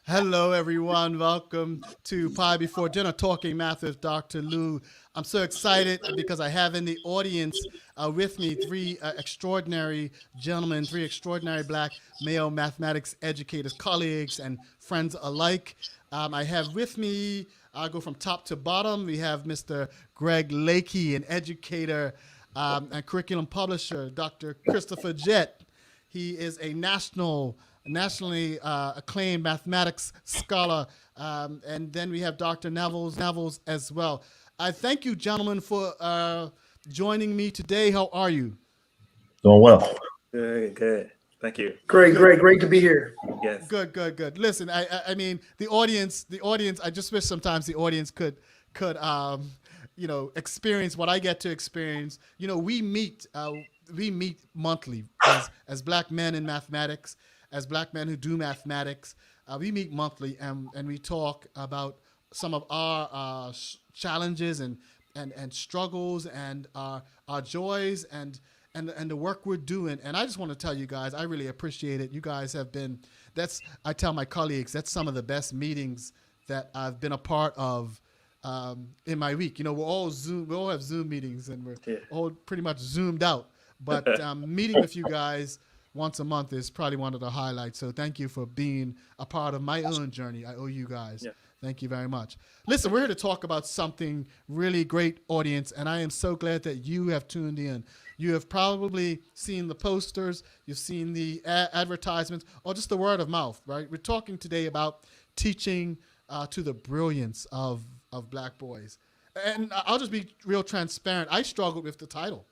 Hello, everyone. Welcome to Pie Before Dinner, Talking Math with Dr. Lou. I'm so excited because I have in the audience with me three extraordinary gentlemen, three extraordinary black male mathematics educators, colleagues, and friends alike. I have with me, I'll go from top to bottom. We have Mr. Greg Lakey, an educator and curriculum publisher, Dr. Christopher Jett. He is a nationally acclaimed mathematics scholar. And then we have Dr. Nevels as well. I thank you, gentlemen, for joining me today. How are you? Doing well. Good. Thank you. Great to be here. Yes. Good. Listen, I mean, the audience. I just wish sometimes the audience could experience what I get to experience. We meet monthly as black men in mathematics, as black men who do mathematics. We meet monthly and we talk about some of our challenges and struggles and our joys and the work we're doing. And I just want to tell you guys, I really appreciate it. You guys have been, I tell my colleagues, that's some of the best meetings that I've been a part of in my week. We all have Zoom meetings and we're all pretty much zoomed out. But meeting with you guys once a month is probably one of the highlights. So thank you for being a part of my own journey. I owe you guys. Yeah. Thank you very much. Listen, we're here to talk about something really great, audience, and I am so glad that you have tuned in. You have probably seen the posters, you've seen the advertisements, or just the word of mouth, right? We're talking today about teaching to the brilliance of black boys. And I'll just be real transparent. I struggled with the title.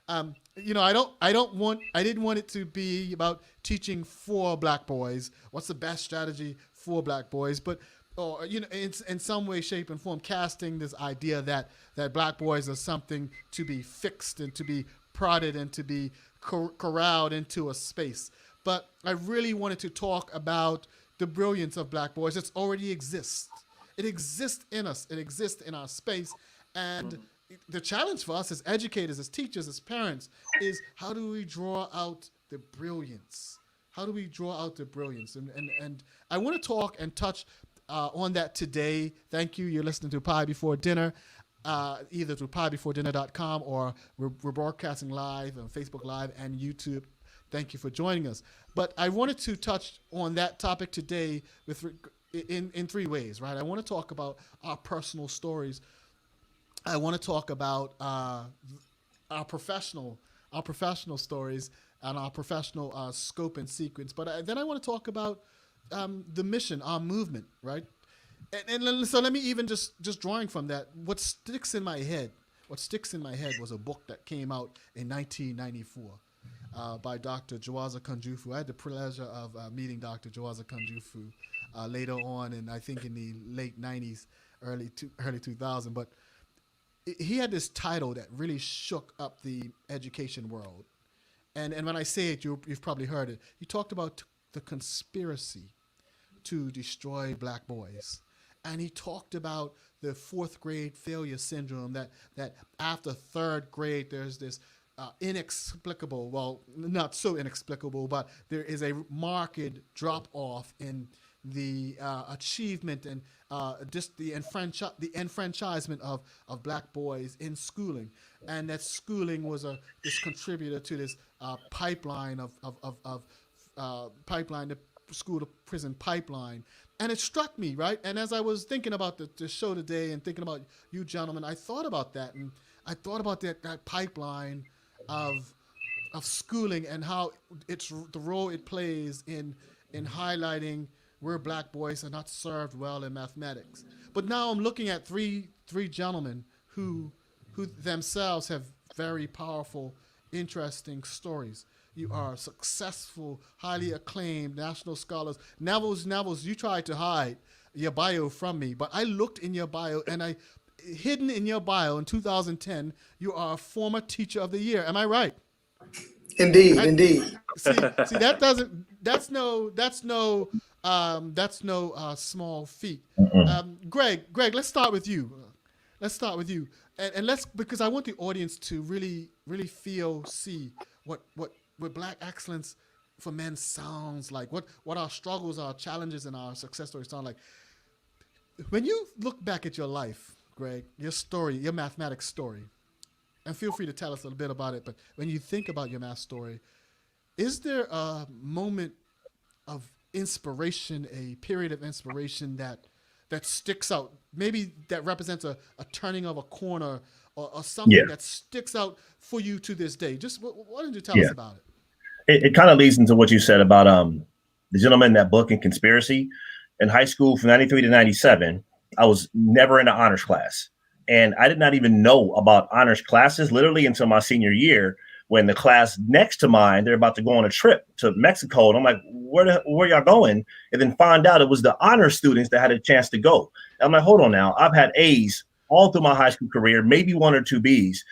I didn't want it to be about teaching for black boys. What's the best strategy for black boys? But in some way, shape, and form, casting this idea that black boys are something to be fixed and to be prodded and to be corralled into a space. But I really wanted to talk about the brilliance of black boys. It already exists. It exists in us. It exists in our space. And the challenge for us as educators, as teachers, as parents, is how do we draw out the brilliance? How do we draw out the brilliance? And I want to talk and touch on that today. Thank you. You're listening to Pie Before Dinner, either through piebeforedinner.com or we're broadcasting live on Facebook Live and YouTube. Thank you for joining us. But I wanted to touch on that topic today in three ways, right? I want to talk about our personal stories. I want to talk about our professional stories and our professional scope and sequence. But then I want to talk about the mission, our movement, right? And so let me even just drawing from that, what sticks in my head was a book that came out in 1994 by Dr. Jawaza Kunjufu. I had the pleasure of meeting Dr. Jawaza Kunjufu later on, and I think in the late 90s, early 2000s. But he had this title that really shook up the education world. And when I say it, you've probably heard it. He talked about the conspiracy to destroy black boys. And he talked about the fourth grade failure syndrome, that after third grade, there's this inexplicable, well, not so inexplicable, but there is a marked drop off in the achievement and just the enfranchisement of black boys in schooling, and that schooling was this contributor to this pipeline of pipeline, the school to prison pipeline. And it struck me, right? And as I was thinking about the show today and thinking about you gentlemen, I thought about that, and I thought about that pipeline of schooling and how it's the role it plays in highlighting where black boys are not served well in mathematics. But now I'm looking at three gentlemen who themselves have very powerful, interesting stories. You are successful, highly acclaimed national scholars. Nevels, you tried to hide your bio from me, but I looked in your bio, and hidden in your bio in 2010, you are a former teacher of the year. Am I right? Indeed. See, that's no small feat. Greg, let's start with you. And because I want the audience to really see what black excellence for men sounds like, what our struggles, our challenges, and our success stories sound like. When you look back at your life, Greg, your story, your mathematics story, and feel free to tell us a little bit about it, but when you think about your math story, is there a moment of inspiration, a period of inspiration that sticks out? Maybe that represents a turning of a corner, or Yeah, something that sticks out for you to this day. Just why don't you tell us yeah. about it? It kind of leads into what you said about the gentleman in that book in Conspiracy. In high school from 93 to 97, I was never in an honors class. And I did not even know about honors classes literally until my senior year when the class next to mine, they're about to go on a trip to Mexico. And I'm like, where y'all going? And then find out it was the honor students that had a chance to go. And I'm like, hold on now. I've had A's all through my high school career, maybe one or two B's,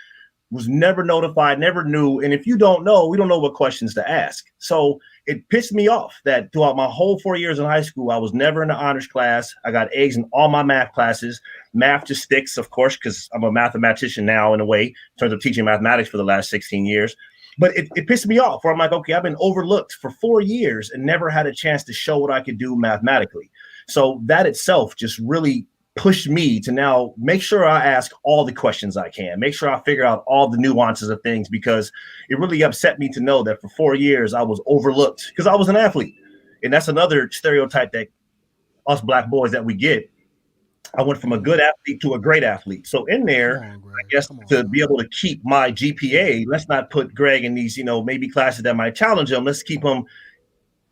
was never notified, never knew. And if you don't know, we don't know what questions to ask. So it pissed me off that throughout my whole 4 years in high school, I was never in the honors class. I got A's in all my math classes. Math just sticks, of course, because I'm a mathematician now in a way, in terms of teaching mathematics for the last 16 years. But it pissed me off where I'm like, okay, I've been overlooked for 4 years and never had a chance to show what I could do mathematically. So that itself just really pushed me to now make sure I ask all the questions I can, make sure I figure out all the nuances of things, because it really upset me to know that for 4 years I was overlooked because I was an athlete. And that's another stereotype that us black boys that we get. I went from a good athlete to a great athlete. So in Come there, on, I Greg. guess Come on to be now. able to keep my GPA, let's not put Greg in these, maybe classes that might challenge him. Let's keep him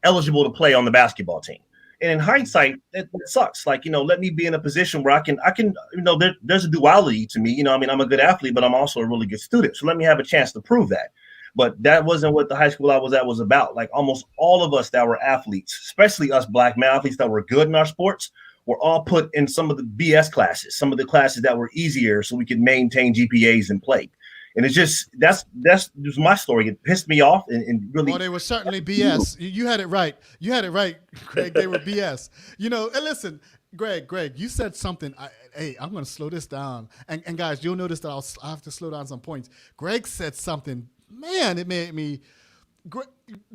eligible to play on the basketball team. And in hindsight, it sucks. Like, let me be in a position where I can, there's a duality to me. I mean, I'm a good athlete, but I'm also a really good student. So let me have a chance to prove that. But that wasn't what the high school I was at was about. Like almost all of us that were athletes, especially us black male athletes that were good in our sports, were all put in some of the BS classes, some of the classes that were easier so we could maintain GPAs and play. And it's just that's just my story. It pissed me off and Well, really. they were certainly BS. You had it right. You had it right, Greg. They were BS. And listen, Greg, you said something. Hey, I'm going to slow this down. And guys, you'll notice that I have to slow down some points. Greg said something. Man, it made me.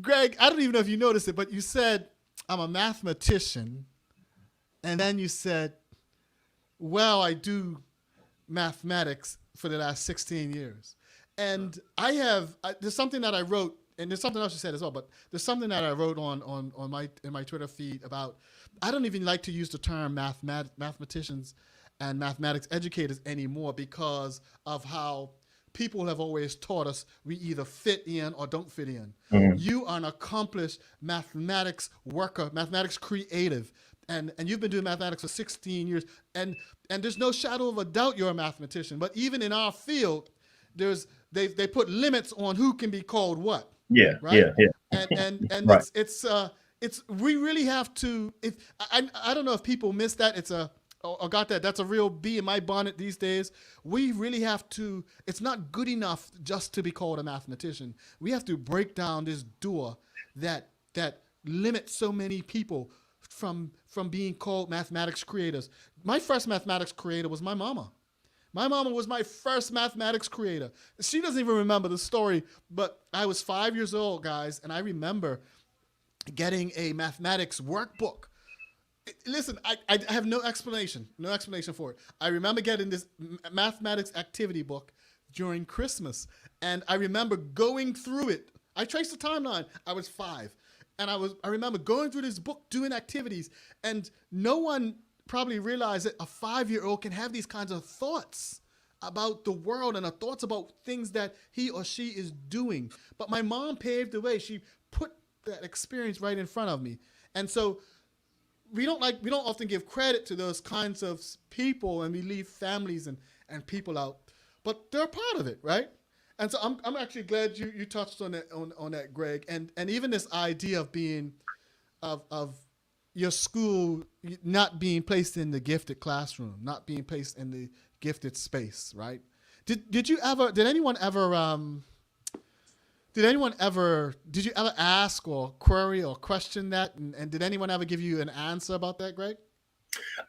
Greg, I don't even know if you noticed it, but you said, I'm a mathematician. And then you said, well, I do mathematics for the last 16 years. And there's something that I wrote, and there's something else you said as well, but there's something that I wrote in my Twitter feed about, I don't even like to use the term mathematicians and mathematics educators anymore because of how people have always taught us we either fit in or don't fit in. Mhm. You are an accomplished mathematics worker, mathematics creative, and you've been doing mathematics for 16 years, and there's no shadow of a doubt you're a mathematician. But even in our field, they put limits on who can be called what, Yeah, right? yeah, yeah. And Right. it's we really have to. I don't know if people miss that. It's a or got that. That's a real bee in my bonnet these days. We really have to. It's not good enough just to be called a mathematician. We have to break down this door that limits so many people from being called mathematics creators. My first mathematics creator was my mama. My mama was my first mathematics creator. She doesn't even remember the story, but I was 5 years old, guys, and I remember getting a mathematics workbook. Listen, I have no explanation for it. I remember getting this mathematics activity book during Christmas, and I remember going through it. I traced the timeline. I was 5, and I remember going through this book, doing activities, and no one probably realized that a 5-year-old can have these kinds of thoughts about the world and thoughts about things that he or she is doing. But my mom paved the way. She put that experience right in front of me, and so we don't often give credit to those kinds of people, and we leave families and people out, but they're a part of it, right? And so I'm actually glad you touched on that, Greg, and even this idea of being of your school not being placed in the gifted classroom, not being placed in the gifted space, right? Did anyone ever did you ever ask or query or question that? And did anyone ever give you an answer about that, Greg?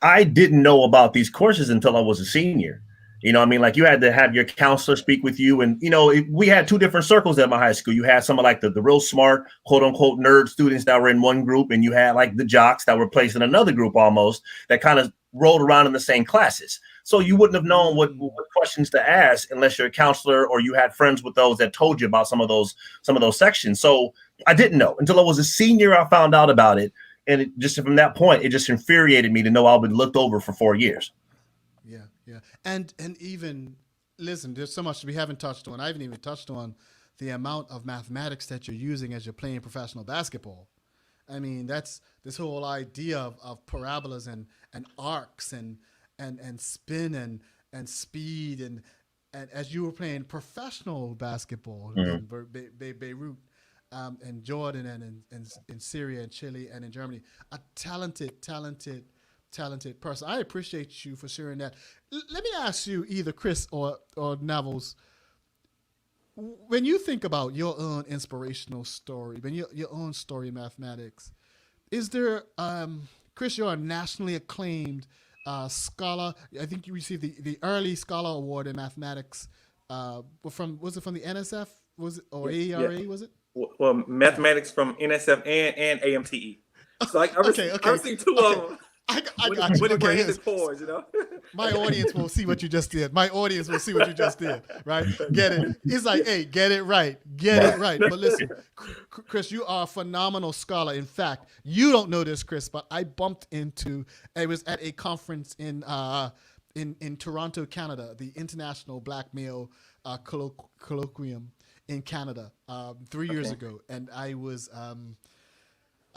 I didn't know about these courses until I was a senior. You know what I mean? Like you had to have your counselor speak with you. And, we had two different circles at my high school. You had some of like the real smart, quote unquote, nerd students that were in one group. And you had like the jocks that were placed in another group almost that kind of rolled around in the same classes. So you wouldn't have known what questions to ask unless you're a counselor or you had friends with those that told you about some of those sections. So I didn't know until I was a senior. I found out about it. And just from that point, it just infuriated me to know I've been looked over for 4 years. Yeah, yeah, and even listen, there's so much we haven't touched on. I haven't even touched on the amount of mathematics that you're using as you're playing professional basketball. I mean, that's this whole idea of parabolas and arcs and spin and speed and as you were playing professional basketball Mhm. in Beirut and Jordan and in Syria and Chile and in Germany, a talented person. I appreciate you for sharing that. Let me ask you, either Chris or Nevels, when you think about your own inspirational story, when your own story in mathematics, is there, Chris, you're a nationally acclaimed scholar. I think you received the early scholar award in mathematics. Was it from the NSF? Was it or Yeah. AERA? Was it? Well, Yeah. mathematics from NSF and AMTE. So like Okay. I Okay. received two Okay. of them I when got you. when it Okay. rained Here's and pours, you know. my audience will see what you just did. My audience will see what you just did. Right? Get it? It's like, hey, get it right. Get it Right. right. But listen, Chris, you are a phenomenal scholar. In fact, you don't know this, Chris, but I bumped into. It was at a conference in Toronto, Canada, the International Black Male Colloquium in Canada 3 years Okay. ago, and I was.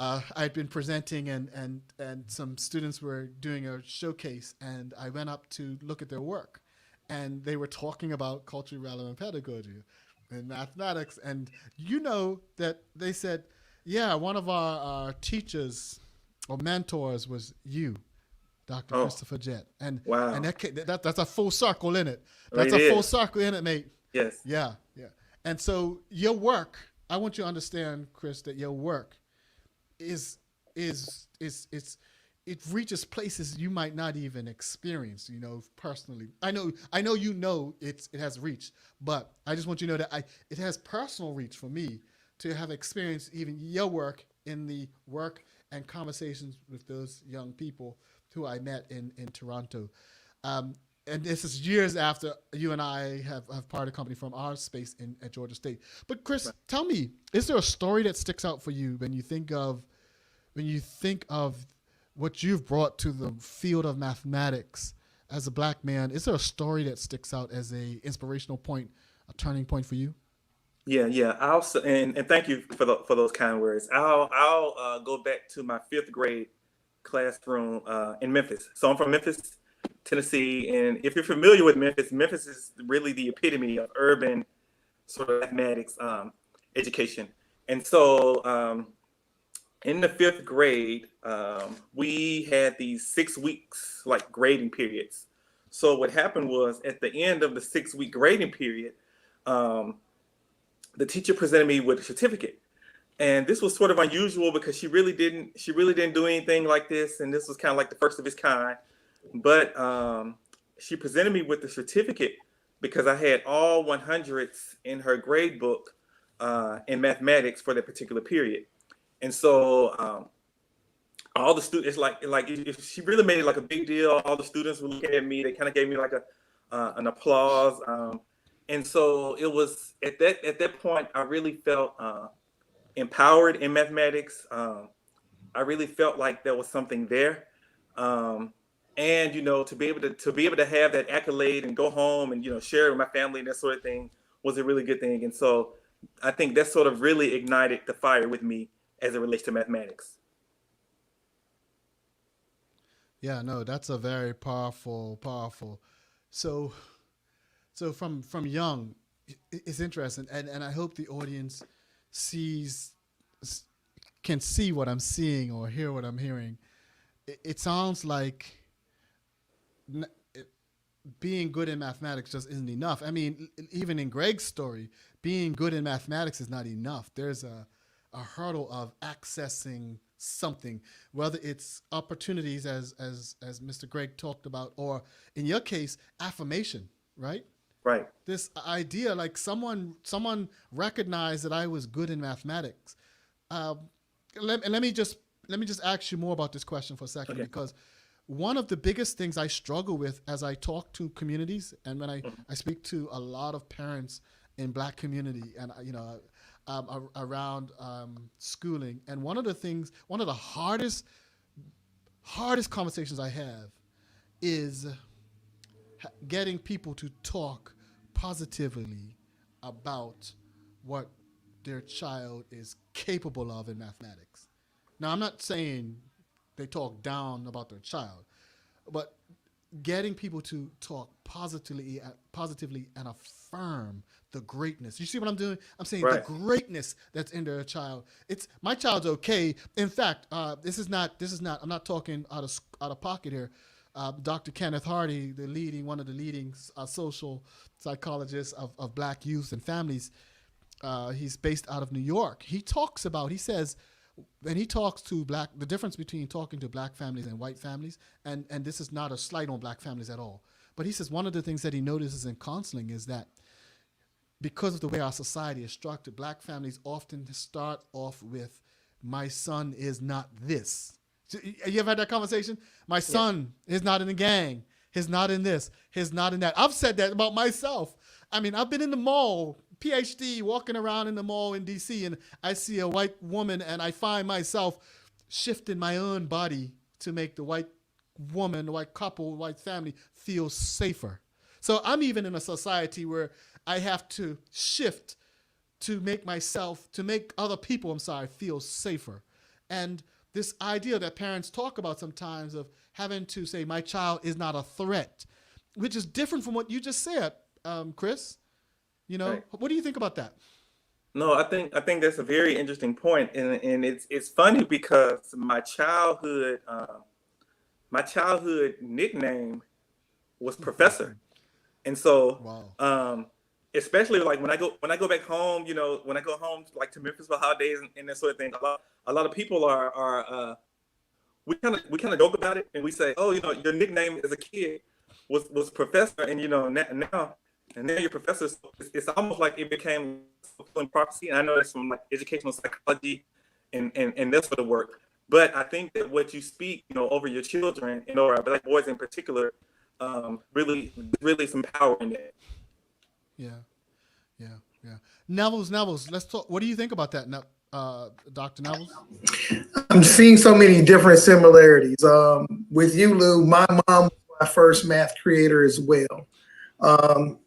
I'd been presenting and some students were doing a showcase and I went up to look at their work and they were talking about culturally relevant pedagogy and mathematics and you know that they said, yeah, one of our teachers or mentors was you, Dr. Oh, Christopher Jett. And wow. that's a full circle in it. That's It a full is. circle in it, mate. Yes. Yeah, yeah. And so your work, I want you to understand, Chris, that your work is is it reaches places you might not even experience, personally. I know it has reach, but I just want you to know that it has personal reach for me to have experienced even your work in the work and conversations with those young people who I met in Toronto. And this is years after you and I have parted company from our space at Georgia State. But Chris, tell me, is there a story that sticks out for you when you think of what you've brought to the field of mathematics as a black man? Is there a story that sticks out as a inspirational point, a turning point for you? Yeah, yeah. And thank you for those kind words. I'll go back to my fifth grade classroom in Memphis. So I'm from Memphis, Tennessee, and if you're familiar with Memphis, Memphis is really the epitome of urban sort of mathematics education. And so in the fifth grade, we had these 6 weeks like grading periods. So what happened was at the end of the 6 week grading period, um, the teacher presented me with a certificate. And this was sort of unusual because she really didn't do anything like this, and this was kind of like the first of its kind. But she presented me with the certificate because I had all 100s in her grade book in mathematics for that particular period. And so all the students, like if she really made it like a big deal, all the students were looking at me. They kind of gave me like a an applause. And so it was at that point I really felt empowered in mathematics. I really felt like there was something there. Um, and to be able to have that accolade and go home and share it with my family and that sort of thing was a really good thing. And so I think that sort of really ignited the fire with me as it relates to mathematics. Yeah, no, that's a very powerful. So so from young, it's interesting, and I hope the audience sees can see what I'm seeing or hear what I'm hearing. It sounds like n- being good in mathematics just isn't enough. I mean, even in Greg's story, being good in mathematics is not enough. There's a hurdle of accessing something, whether it's opportunities as Mr. Greg talked about, or in your case, affirmation, right? Right. This idea, like someone recognized that I was good in mathematics. Uh, let me just ask you more about this question for a second, Okay. because one of the biggest things I struggle with as I talk to communities, and when I speak to a lot of parents in Black community, and around schooling, and one of the hardest conversations I have is getting people to talk positively about what their child is capable of in mathematics. Now, I'm not saying they talk down about their child, but getting people to talk positively and affirm the greatness. You see what I'm doing? I'm saying the Right. greatness that's in their child. It's my child's okay. In fact, this is not. I'm not talking out of pocket here. Dr. Kenneth Hardy, one of the leading social psychologists of Black youth and families, he's based out of New York. He says, when he talks to the difference between talking to Black families and white families, and this is not a slight on Black families at all, but he says one of the things that he notices in counseling is that because of the way our society is structured, Black families often start off with, my son is not this. You ever had that conversation? My son is not in the gang. He's not in this. He's not in that. I've said that about myself. I mean, I've been in the mall, PhD, walking around in the mall in DC, and I see a white woman, and I find myself shifting my own body to make the white woman, the white couple, white family feel safer. So I'm even in a society where I have to shift to make other people, feel safer. And this idea that parents talk about sometimes of having to say, my child is not a threat, which is different from what you just said, Chris. Right. What do you think about that? No, I think that's a very interesting point, and it's funny because my childhood nickname was Professor, and so Wow. especially like when I go back home, when I go home like to Memphis for holidays and that sort of thing, a lot of people are we kind of joke about it, and we say, oh, your nickname as a kid was Professor, and now you're Professor. So it's almost like it became prophecy, and I know that's from like educational psychology and that sort of work. But I think that what you speak, over your children and over our Black boys in particular, really some power in that. Yeah. Nevels, let's talk. What do you think about that, Dr. Nevels? I'm seeing so many different similarities. With you, Lou, my mom was my first math creator as well.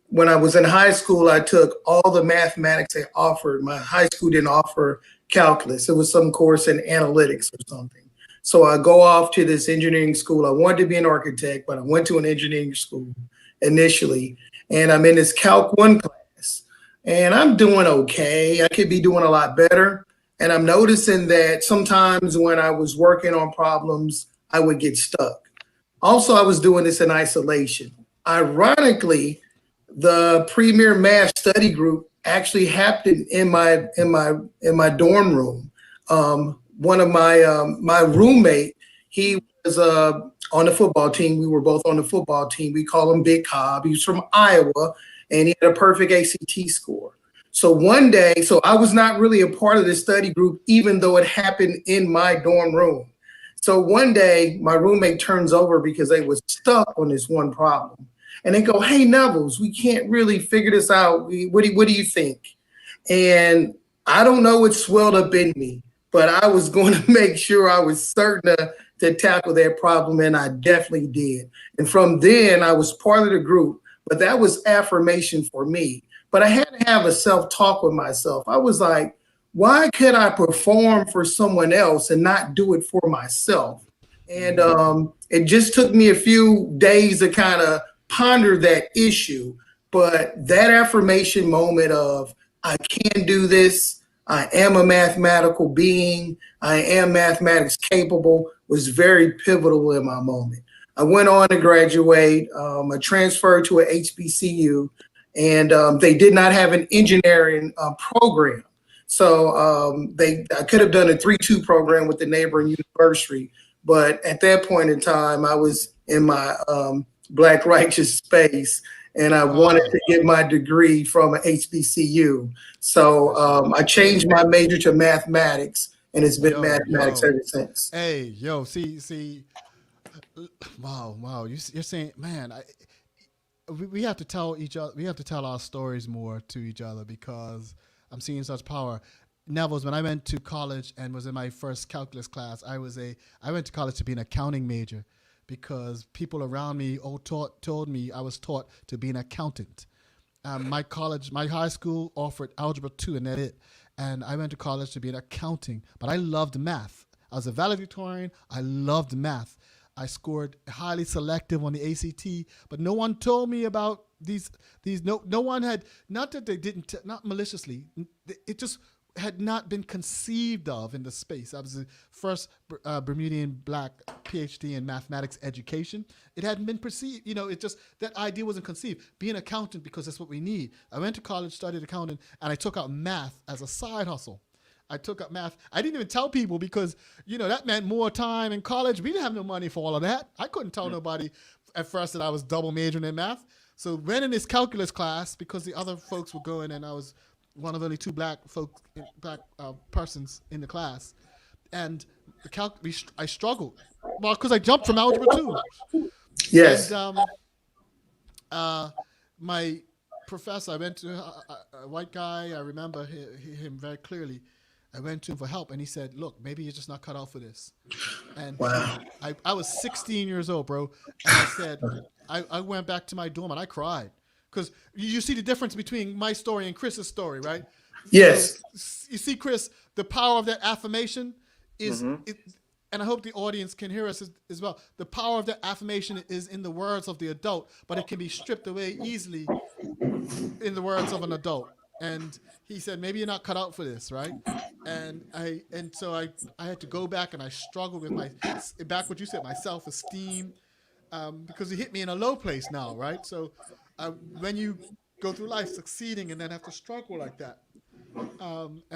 When I was in high school, I took all the mathematics they offered. My high school didn't offer calculus. It was some course in analytics or something. So I go off to this engineering school. I wanted to be an architect, but I went to an engineering school initially. And I'm in this Calc 1 class. And I'm doing okay. I could be doing a lot better. And I'm noticing that sometimes when I was working on problems, I would get stuck. Also, I was doing this in isolation. Ironically, the premier math study group actually happened in my dorm room. One of my roommate, he was on the football team. We were both on the football team. We call him Big Cobb. He was from Iowa, and he had a perfect ACT score. So one day, so I was not really a part of this study group, even though it happened in my dorm room. So one day, my roommate turns over because they was stuck on this one problem. And they go, hey, Nevels, we can't really figure this out. What do you think? And I don't know what swelled up in me, but I was going to make sure I was certain to tackle that problem, and I definitely did. And from then, I was part of the group, but that was affirmation for me. But I had to have a self-talk with myself. I was like, why could I perform for someone else and not do it for myself? And it just took me a few days to kind of ponder that issue. But that affirmation moment of, I can do this, I am a mathematical being, I am mathematics capable, was very pivotal in my moment. I went on to graduate. I transferred to a HBCU, and they did not have an engineering program. So I could have done a 3-2 program with the neighboring university, but at that point in time, I was in my Black righteous space, and I wanted to get my degree from an HBCU. So I changed my major to mathematics, and it's been mathematics ever since. Hey, yo, see, wow. You're saying, man, we have to tell each other. We have to tell our stories more to each other because I'm seeing such power. Neville's, when I went to college and was in my first calculus class, I went to college to be an accounting major because people around me told me I was taught to be an accountant. My high school offered algebra 2 and that's it. And I went to college to be an accounting, but I loved math. I was a valedictorian. I loved math. I scored highly selective on the ACT, but no one told me about these. No one had, not that they didn't, not maliciously. It just had not been conceived of in the space. I was the first Bermudian black PhD in mathematics education. It hadn't been perceived. It just, that idea wasn't conceived. Be an accountant because that's what we need. I went to college, studied accounting, and I took out math as a side hustle. I took up math. I didn't even tell people because, that meant more time in college. We didn't have no money for all of that. I couldn't tell nobody at first that I was double majoring in math. So went in this calculus class because the other folks were going and I was one of only 2 black persons in the class. And I struggled. Well, because I jumped from algebra 2. Yes. And my professor, I went to a white guy. I remember him very clearly. I went to him for help, and he said, "Look, maybe you're just not cut out for this." And wow. I was 16 years old, bro. And I said, I went back to my dorm and I cried because you see the difference between my story and Chris's story, right? Yes. So, you see, Chris, the power of that affirmation is, and I hope the audience can hear us as well. The power of that affirmation is in the words of the adult, but it can be stripped away easily in the words of an adult. And he said, maybe you're not cut out for this, right? And so I had to go back and I struggled with what you said, my self-esteem, because it hit me in a low place now, right? So when you go through life succeeding and then have to struggle like that,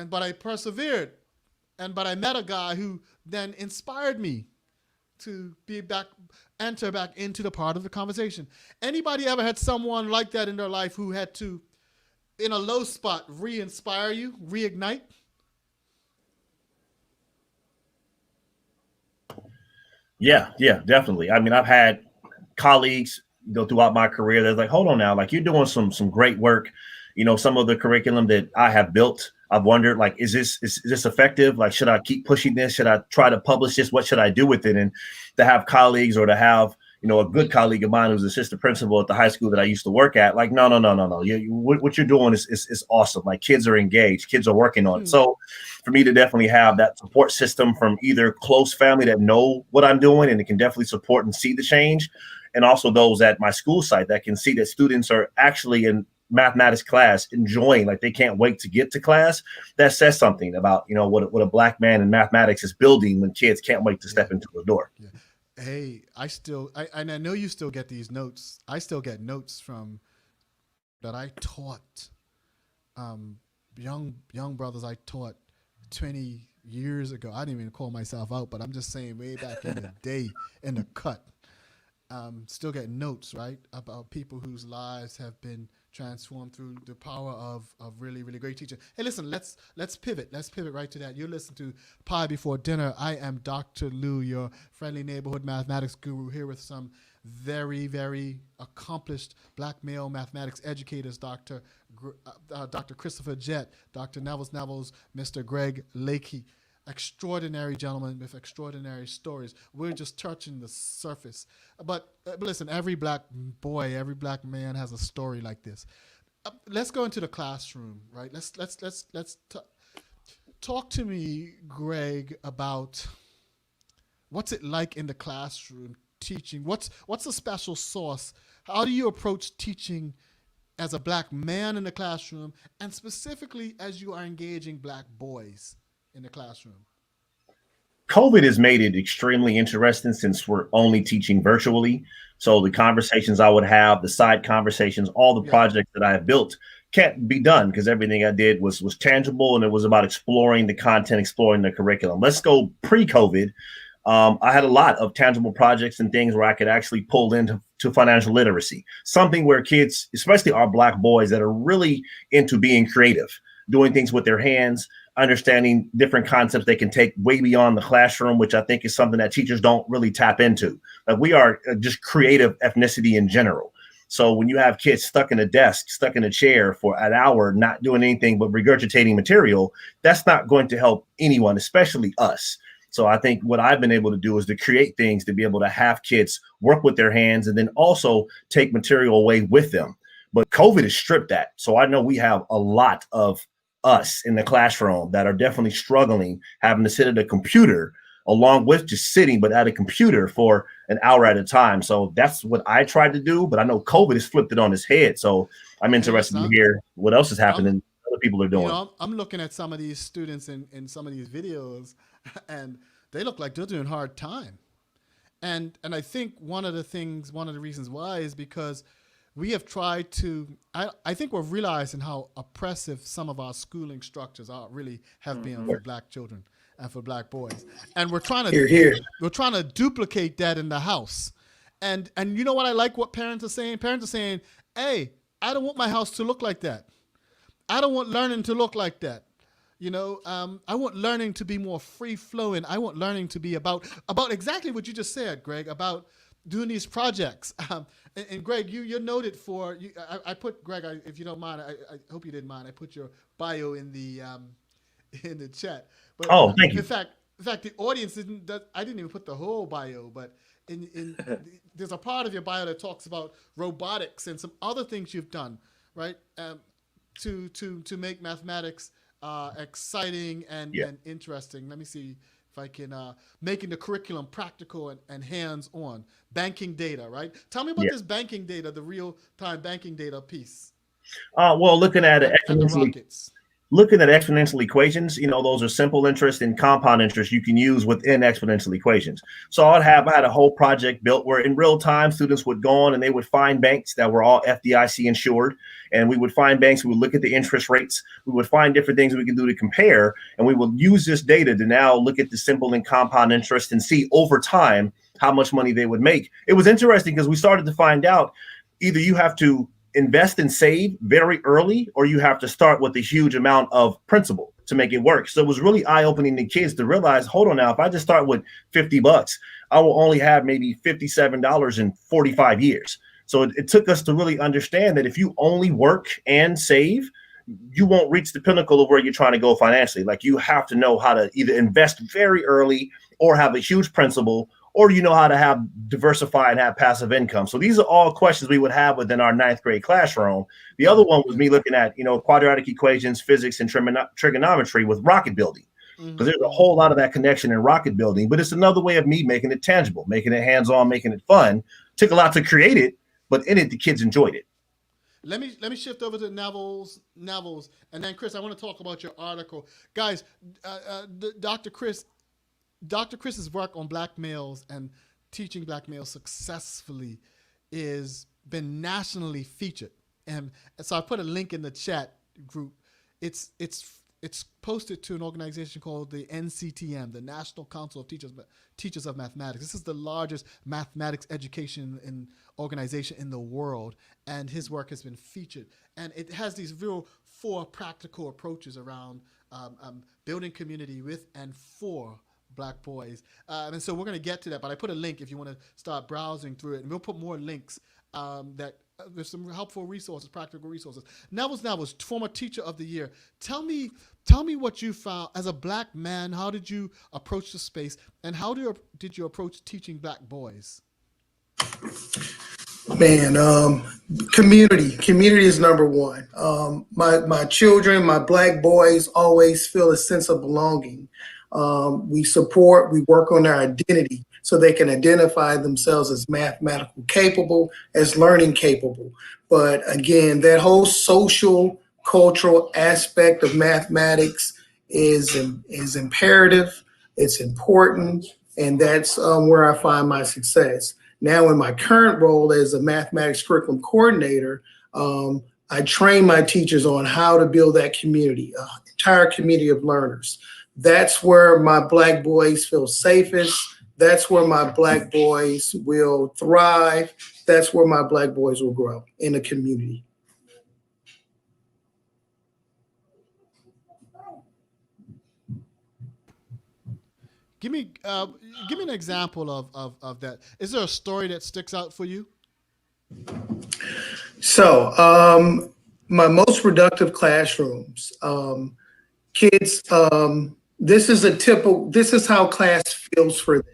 but I persevered, but I met a guy who then inspired me to enter back into the part of the conversation. Anybody ever had someone like that in their life who had to, in a low spot, re-inspire you, reignite? Yeah, definitely. I mean, I've had colleagues throughout my career that's like, hold on now, like you're doing some great work. Some of the curriculum that I have built, I've wondered, like, is this effective? Like, should I keep pushing this? Should I try to publish this? What should I do with it? And to have colleagues, or to have, a good colleague of mine who's assistant principal at the high school that I used to work at, like, no. What you're doing is awesome. Like, kids are engaged, kids are working on it. So for me to definitely have that support system from either close family that know what I'm doing and it can definitely support and see the change, and also those at my school site that can see that students are actually in mathematics class enjoying, like they can't wait to get to class, that says something about what a black man in mathematics is building when kids can't wait to step into the door. Yeah. Hey, I know you still get these notes. I still get notes from that I taught young brothers I taught 20 years ago. I didn't even call myself out, but I'm just saying way back in the day, in the cut. Still get notes, right, about people whose lives have been transformed through the power of really, really great teaching. Hey, listen, let's pivot. Let's pivot right to that. You listen to Pie Before Dinner. I am Dr. Lou, your friendly neighborhood mathematics guru, here with some very, very accomplished black male mathematics educators, Dr. Christopher Jett, Dr. Neville's, Mr. Greg Lakey. Extraordinary gentlemen with extraordinary stories. We're just touching the surface. But listen, every black boy, every black man has a story like this. Let's go into the classroom, right? Let's talk to me, Greg, about what's it like in the classroom teaching. What's a special sauce? How do you approach teaching as a black man in the classroom, and specifically as you are engaging black boys in the classroom? COVID has made it extremely interesting since we're only teaching virtually. So the conversations I would have, the side conversations, all the projects that I have built can't be done because everything I did was tangible, and it was about exploring the content, exploring the curriculum. Let's go pre-COVID. I had a lot of tangible projects and things where I could actually pull into financial literacy, something where kids, especially our Black boys that are really into being creative, doing things with their hands, understanding different concepts they can take way beyond the classroom, which I think is something that teachers don't really tap into. Like, we are just creative ethnicity in general. So when you have kids stuck in a desk, stuck in a chair for an hour, not doing anything but regurgitating material, that's not going to help anyone, especially us. So I think what I've been able to do is to create things to be able to have kids work with their hands and then also take material away with them. But COVID has stripped that. So I know we have a lot of us in the classroom that are definitely struggling, having to sit at a computer along with just sitting, but at a computer for an hour at a time. So that's what I tried to do, but I know COVID has flipped it on its head. So I'm interested to hear what else is happening, other people are doing. You know, I'm looking at some of these students in some of these videos, and they look like they're doing hard time. And I think one of the reasons why is because we have tried to, I think we're realizing how oppressive some of our schooling structures really have been for Black children and for Black boys. And we're trying to duplicate that in the house. And you know what I like what parents are saying? Parents are saying, hey, I don't want my house to look like that. I don't want learning to look like that. You know, I want learning to be more free flowing. I want learning to be about exactly what you just said, Greg, about doing these projects. And Greg, you're noted for. I put Greg, if you don't mind, I hope you didn't mind. I put your bio in the chat. But thank you. In fact, the audience didn't. I didn't even put the whole bio, but there's a part of your bio that talks about robotics and some other things you've done, right? To make mathematics exciting and interesting. Let me see if I can making the curriculum practical and hands-on. Banking data, right? Tell me about this banking data, the real-time banking data piece. Well, looking at it, and the rockets. Looking at exponential equations, you know, those are simple interest and compound interest you can use within exponential equations. So I had a whole project built where in real time students would go on and they would find banks that were all FDIC insured. And we would find banks, we would look at the interest rates, we would find different things we can do to compare. And we will use this data to now look at the simple and compound interest and see over time how much money they would make. It was interesting because we started to find out either you have to invest and save very early, or you have to start with a huge amount of principal to make it work. So it was really eye-opening to kids to realize, hold on now, if I just start with $50, I will only have maybe $57 in 45 years. So it took us to really understand that if you only work and save, you won't reach the pinnacle of where you're trying to go financially. Like, you have to know how to either invest very early or have a huge principal, or you know how to have diversify and have passive income. So these are all questions we would have within our 9th grade classroom. The other one was me looking at, you know, quadratic equations, physics, and trigonometry with rocket building. Because there's a whole lot of that connection in rocket building, but it's another way of me making it tangible, making it hands-on, making it fun. Took a lot to create it, but in it, the kids enjoyed it. Let me shift over to Neville's, and then Chris, I want to talk about your article, guys. Dr. Chris's work on Black males and teaching Black males successfully is been nationally featured, and so I put a link in the chat group. It's posted to an organization called the NCTM, the National Council of Teachers of Mathematics. This is the largest mathematics education organization in the world, and his work has been featured. And it has these real 4 practical approaches around building community with and for Black boys. And so we're going to get to that, but I put a link if you want to start browsing through it, and we'll put more links there's some helpful resources, practical resources. Neville's former teacher of the year. Tell me what you found as a Black man. How did you approach the space, and how did you approach teaching Black boys? Man, community is number one. My children, my Black boys always feel a sense of belonging. We work on their identity so they can identify themselves as mathematical capable, as learning capable. But again, that whole social, cultural aspect of mathematics is imperative, it's important, and that's where I find my success. Now, in my current role as a mathematics curriculum coordinator, I train my teachers on how to build that community, entire community of learners. That's where my Black boys feel safest. That's where my Black boys will thrive. That's where my Black boys will grow in a community. Give me give me an example of that. Is there a story that sticks out for you? So, my most productive classrooms, kids, this is how class feels for them.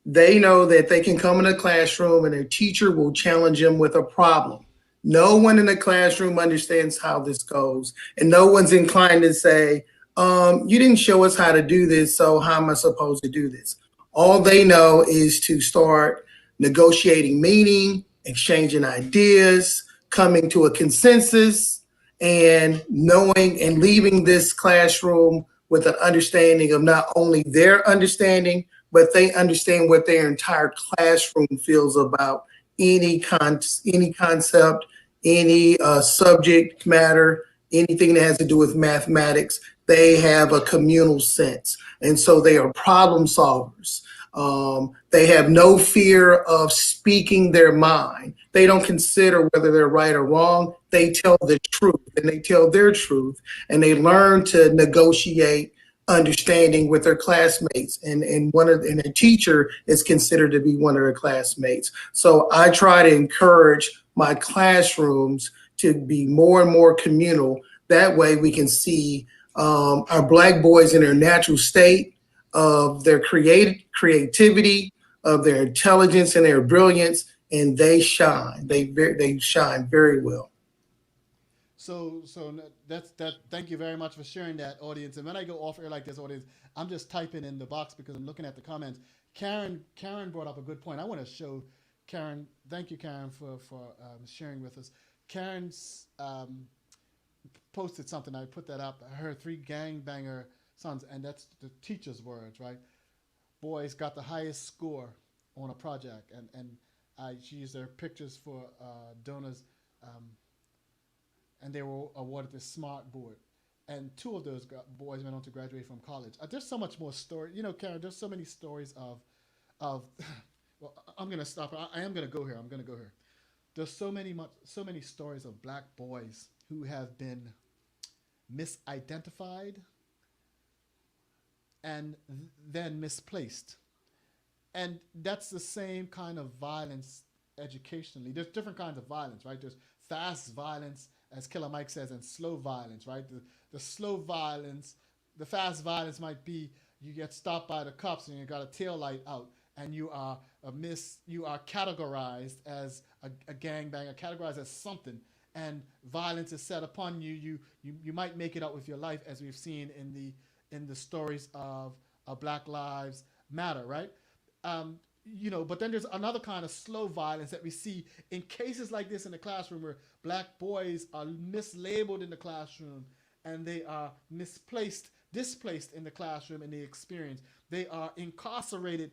They know that they can come in a classroom and their teacher will challenge them with a problem. No one in the classroom understands how this goes, and no one's inclined to say, you didn't show us how to do this, so how am I supposed to do this? All they know is to start negotiating meaning, exchanging ideas, coming to a consensus, and knowing and leaving this classroom with an understanding of not only their understanding, but they understand what their entire classroom feels about any concept, any subject matter, anything that has to do with mathematics. They have a communal sense, and so they are problem solvers. They have no fear of speaking their mind. They don't consider whether they're right or wrong. They tell the truth, and they tell their truth, and they learn to negotiate understanding with their classmates, and a teacher is considered to be one of their classmates. So I try to encourage my classrooms to be more and more communal. That way we can see our Black boys in their natural state of their creativity, of their intelligence and their brilliance, and they shine. They shine very well. So that's that. Thank you very much for sharing that, audience. And when I go off air like this, audience, I'm just typing in the box because I'm looking at the comments. Karen brought up a good point. I want to show Karen. Thank you, Karen, for sharing with us. Karen's posted something. I put that up. Her three gangbanger sons, and that's the teacher's words, right? Boys got the highest score on a project, and she used their pictures for donors. And they were awarded this smart board. And two of those boys went on to graduate from college. There's so much more story. You know, Karen, there's so many stories of well, I'm going to stop. I am going to go here. I'm going to go here. There's so many stories of Black boys who have been misidentified and then misplaced. And that's the same kind of violence educationally. There's different kinds of violence, right? There's fast violence, as Killer Mike says, and slow violence, right? The slow violence, the fast violence might be you get stopped by the cops and you got a tail light out, and you are categorized as a gangbanger, categorized as something, and violence is set upon you. You might make it out with your life, as we've seen in the stories of Black Lives Matter, right? But then there's another kind of slow violence that we see in cases like this in the classroom where Black boys are mislabeled in the classroom and they are displaced in the classroom in the experience. They are incarcerated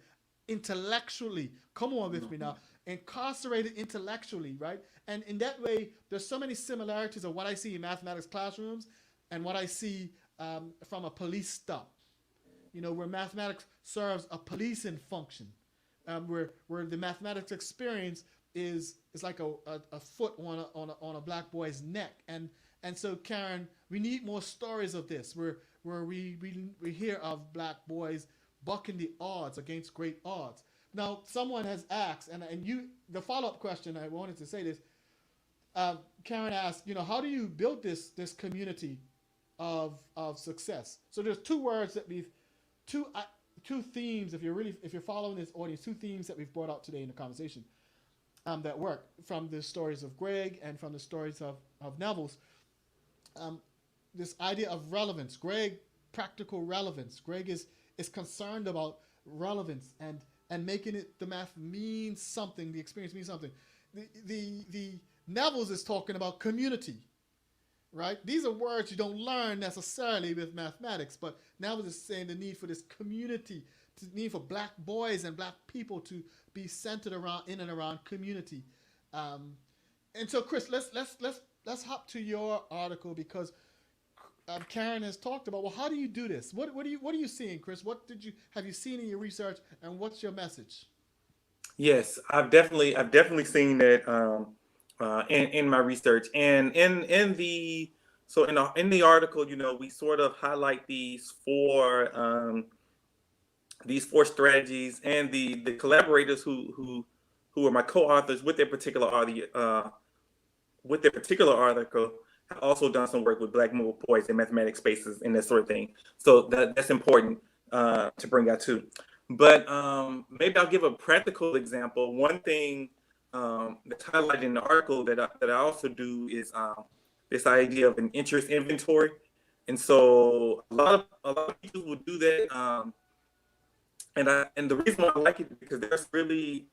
intellectually. Come on with me now. Incarcerated intellectually, right? And in that way, there's so many similarities of what I see in mathematics classrooms and what I see from a police stop. Where mathematics serves a policing function, where the mathematics experience is like a foot on a Black boy's neck, and so Karen, we need more stories of this, where we hear of Black boys bucking the odds against great odds. Now, someone has asked, and the follow up question I wanted to say this. Karen asked, how do you build this community of success? So there's two words that we've two themes, if you're following this audience, two themes that we've brought out today in the conversation that work from the stories of Greg and from the stories of Neville's. This idea of relevance. Greg, practical relevance. Greg is concerned about relevance and making it, the math means something, the experience means something. The Neville's is talking about community. Right? These are words you don't learn necessarily with mathematics, but now we're just saying the need for this community, the need for Black boys and Black people to be centered in and around community. And so, Chris, let's let's hop to your article because Karen has talked about. Well, how do you do this? What are you seeing, Chris? What did you have you seen in your research, and what's your message? Yes, I've definitely seen that in my research and in the so in the article, we sort of highlight these four strategies, and the collaborators who are my co-authors with their particular article have also done some work with Black mobile boys in mathematics spaces and that sort of thing. So that's important to bring out too. But maybe I'll give a practical example. One thing that's highlighted in the article that I also do is this idea of an interest inventory. And so a lot of people will do that. And the reason why I like it is because there's really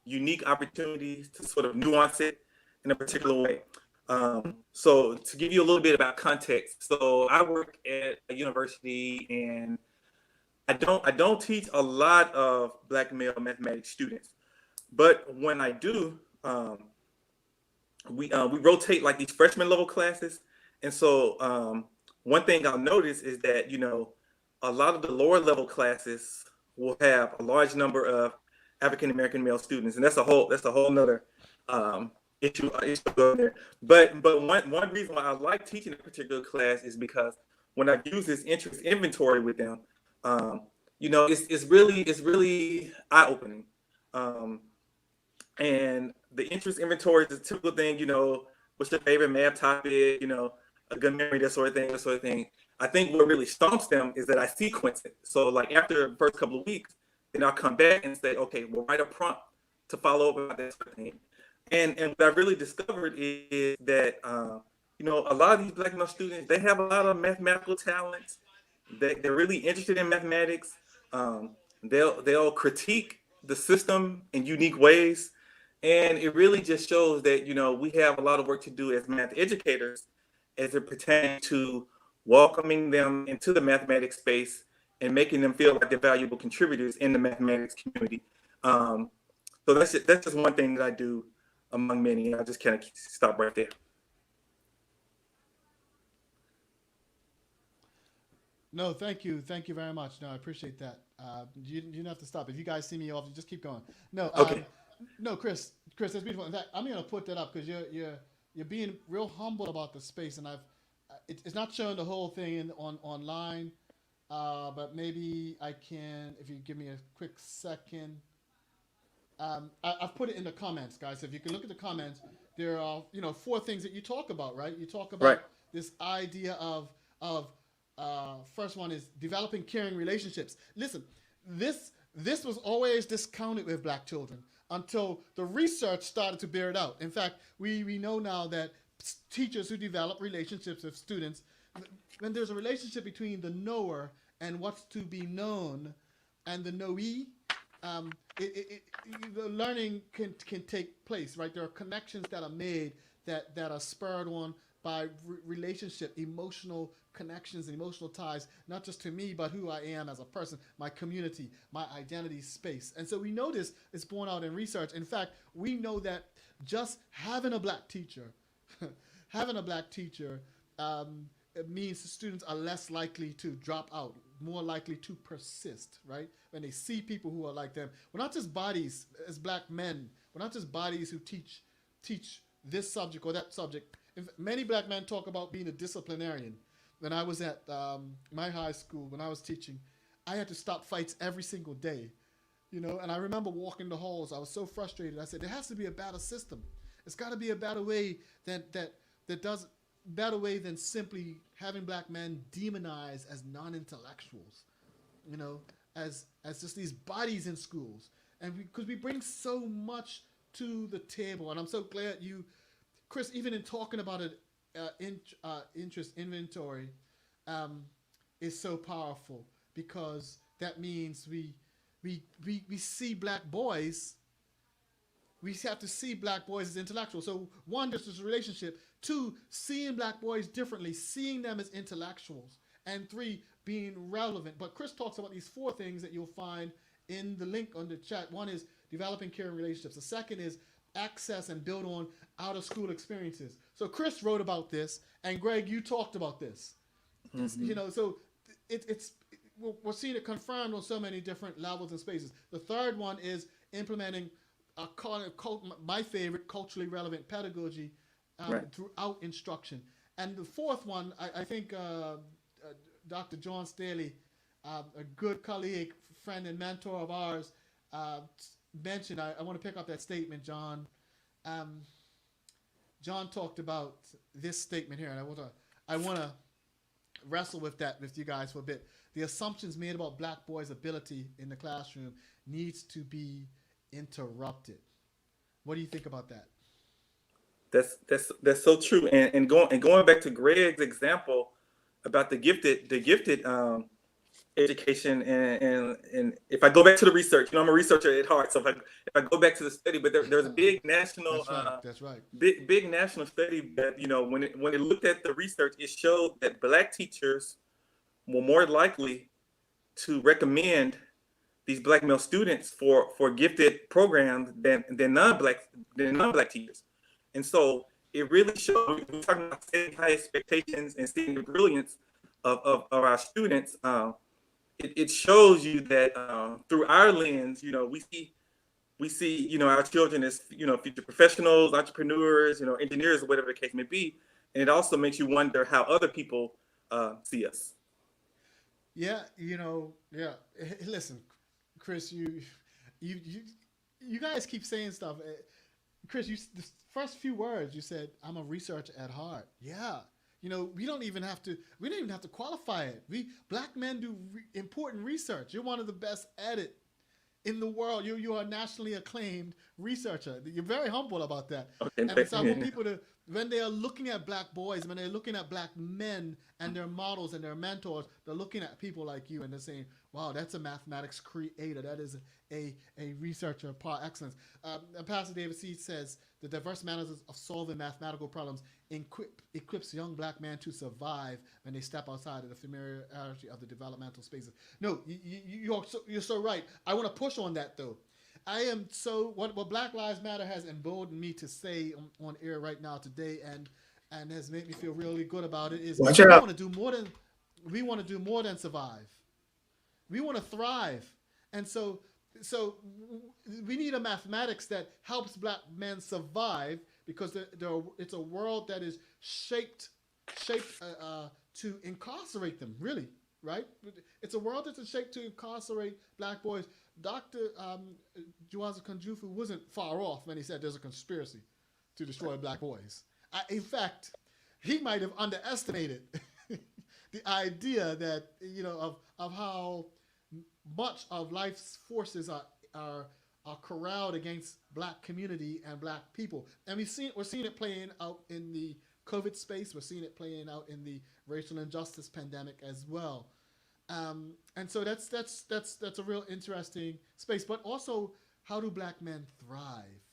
unique opportunities to sort of nuance it in a particular way. So to give you a little bit about context, so I work at a university, and I don't teach a lot of Black male mathematics students, but when I do, we rotate like these freshman level classes, and so one thing I'll notice is that a lot of the lower level classes will have a large number of African American male students, and that's a whole nother issue there. But one reason why I like teaching a particular class is because when I use this interest inventory with them, um, it's really eye opening. Um, and the interest inventory is a typical thing, what's your favorite math topic, a good memory, that sort of thing. I think what really stomps them is that I sequence it. So like after the first couple of weeks, then I'll come back and say, okay, we'll write a prompt to follow up about that sort of thing. And what I really discovered is that a lot of these Black male students, they have a lot of mathematical talents. They're really interested in mathematics. Um, they'll critique the system in unique ways, and it really just shows that we have a lot of work to do as math educators as it pertains to welcoming them into the mathematics space and making them feel like they're valuable contributors in the mathematics community. Um, so that's just one thing that I do among many, and I'll just kind of stop right there. No, thank you very much. No, I appreciate that. You don't have to stop. If you guys see me off, you just keep going. No, Okay. no, Chris, that's beautiful. In fact, I'm gonna put that up because you're being real humble about the space, and it's not showing the whole thing on online, but maybe I can if you give me a quick second. I've put it in the comments, guys. So if you can look at the comments, there are four things that you talk about, right? You talk Right. about this idea of first one is developing caring relationships. Listen, this was always discounted with Black children until the research started to bear it out. In fact, we know now that teachers who develop relationships with students, when there's a relationship between the knower and what's to be known, and the knowee, the learning can take place, right? There are connections that are made that are spurred on by relationship, emotional connections, and emotional ties, not just to me, but who I am as a person, my community, my identity space. And so we know this is borne out in research. In fact, we know that just having a Black teacher, having a Black teacher, it means the students are less likely to drop out, more likely to persist, right? When they see people who are like them. We're not just bodies as Black men. We're not just bodies who teach this subject or that subject. Many Black men talk about being a disciplinarian. When I was at my high school, when I was teaching, I had to stop fights every single day, And I remember walking the halls. I was so frustrated. I said, there has to be a better system. It's got to be a better way that does better way than simply having Black men demonized as non-intellectuals, as just these bodies in schools, and because we bring so much to the table, and I'm so glad you, Chris, even in talking about it, interest inventory, um, is so powerful because that means we see Black boys. We have to see Black boys as intellectuals. So one, there's this relationship. Two, seeing Black boys differently, seeing them as intellectuals. And three, being relevant. But Chris talks about these four things that you'll find in the link on the chat. One is developing caring relationships. The second is access and build on out of school experiences. So Chris wrote about this, and Greg, you talked about this. Mm-hmm. So it's we're seeing it confirmed on so many different levels and spaces. The third one is implementing my favorite, culturally relevant pedagogy Right. throughout instruction. And the fourth one, I think Dr. John Staley, a good colleague, friend, and mentor of ours, mentioned. I want to pick up that statement, John. John talked about this statement here, and I want to wrestle with that with you guys for a bit. The assumptions made about black boys' ability in the classroom needs to be interrupted. What do you think about that? That's so true. And going back to Greg's example about the gifted education, and if I go back to the research, I'm a researcher at heart. So if I go back to the study, but there's a big national That's right. big national study that when it looked at the research, it showed that black teachers were more likely to recommend these black male students for gifted programs than non-black teachers. And so it really shows, we're talking about setting high expectations and seeing the brilliance of our students. It shows you that through our lens, we see our children as future professionals, entrepreneurs, engineers, or whatever the case may be. And it also makes you wonder how other people see us. Yeah, yeah. Listen, Chris, you guys keep saying stuff. Chris, the first few words you said, "I'm a researcher at heart." Yeah, we don't even have to qualify it. Black men do important research. You're one of the best at it in the world. You are a nationally acclaimed researcher. You're very humble about that. Okay, and it's I want people to, when they are looking at black boys, when they're looking at black men and their models and their mentors, they're looking at people like you and they're saying, "Wow, that's a mathematics creator. That is a researcher par excellence." Pastor David C. says the diverse manners of solving mathematical problems equips young black men to survive when they step outside of the familiarity of the developmental spaces. No, you're so right. I want to push on that though. I am what Black Lives Matter has emboldened me to say on air right now today, and has made me feel really good about it, is we want to do more than survive. We want to thrive, and so we need a mathematics that helps black men survive, because it's a world that is shaped to incarcerate them. Really, right? It's a world that's shaped to incarcerate black boys. Dr. Juaza Kunjufu wasn't far off when he said there's a conspiracy to destroy black boys. In fact, he might have underestimated the idea that of how much of life's forces are corralled against black community and black people, and we're seeing it playing out in the COVID space. We're seeing it playing out in the racial injustice pandemic as well. And so that's a real interesting space. But also, how do black men thrive?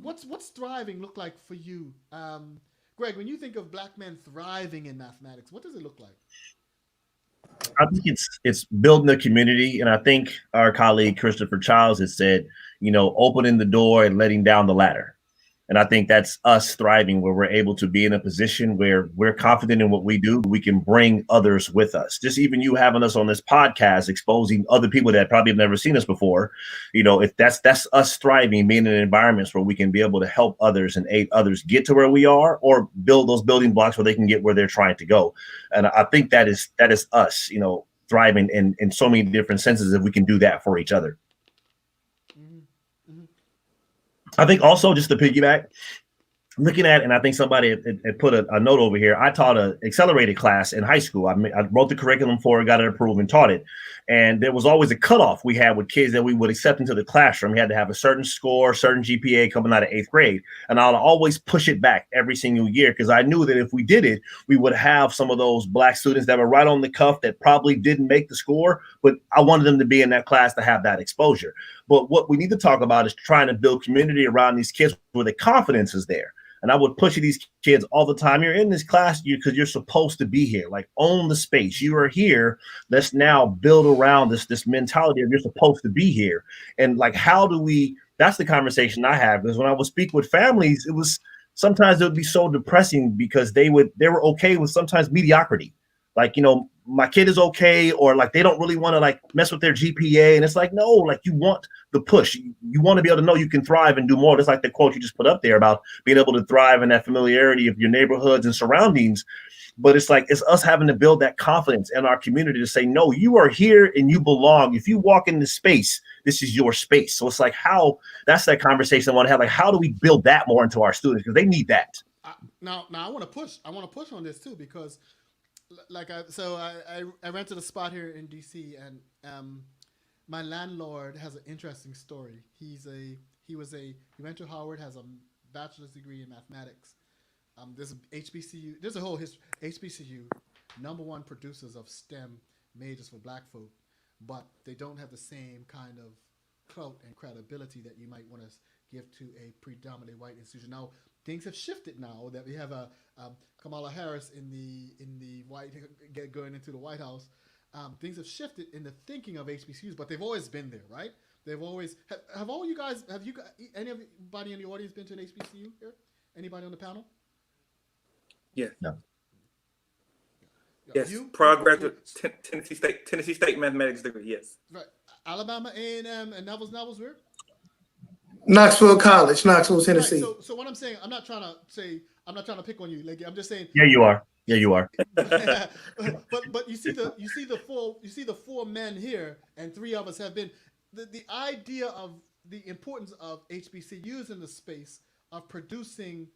What's thriving look like for you, Greg? When you think of black men thriving in mathematics, what does it look like? I think it's building the community, and I think our colleague Christopher Childs has said, opening the door and letting down the ladder. And I think that's us thriving, where we're able to be in a position where we're confident in what we do. We can bring others with us. Just even you having us on this podcast, exposing other people that probably have never seen us before. If that's us thriving, being in environments where we can be able to help others and aid others get to where we are, or build those building blocks where they can get where they're trying to go. And I think that is us, thriving in so many different senses, if we can do that for each other. I think also, just to piggyback, looking at, and I think somebody had put a note over here. I taught an accelerated class in high school. I wrote the curriculum for it, got it approved, and taught it. And there was always a cutoff we had with kids that we would accept into the classroom. We had to have a certain score, certain GPA coming out of 8th grade. And I'll always push it back every single year, because I knew that if we did it, we would have some of those black students that were right on the cuff that probably didn't make the score, but I wanted them to be in that class to have that exposure. But what we need to talk about is trying to build community around these kids where the confidence is there. And I would push these kids all the time. You're in this class because you're supposed to be here. Like, own the space. You are here. Let's now build around this mentality of you're supposed to be here. And like, how do we? That's the conversation I have. Because when I would speak with families, it was sometimes it would be so depressing because they were okay with sometimes mediocrity. Like, my kid is okay, or like they don't really want to like mess with their GPA. And it's like, no, like you want the push. You want to be able to know you can thrive and do more. Just like the quote you just put up there about being able to thrive in that familiarity of your neighborhoods and surroundings. But it's like, it's us having to build that confidence in our community to say, no, you are here and you belong. If you walk into space, this is your space. So it's like, that's that conversation I want to have. Like, how do we build that more into our students? Because they need that. Now I want to push. I want to push on this too, because like I rented a spot here in DC, and my landlord has an interesting story. He went to Howard, has a bachelor's degree in mathematics. There's HBCU. There's a whole history. HBCU, #1 producers of STEM majors for Black folk, but they don't have the same kind of clout and credibility that you might want to give to a predominantly white institution. Now things have shifted now that we have a Kamala Harris in the going into the White House. Things have shifted in the thinking of HBCUs, but they've always been there, right? They've always have all you guys. Have you anybody in the audience been to an HBCU here? Anybody on the panel? Yes. No. Yes. Prior graduate, Tennessee State mathematics degree. Yes. Right. Alabama A&M and Neville's where? Knoxville College, Knoxville, Tennessee. Right, so what I'm saying, I'm not trying to pick on you. Like, I'm just saying. Yeah, you are. Yeah, you are. but you see the four men here, and 3 of us have been. The idea of the importance of HBCUs in the space of producing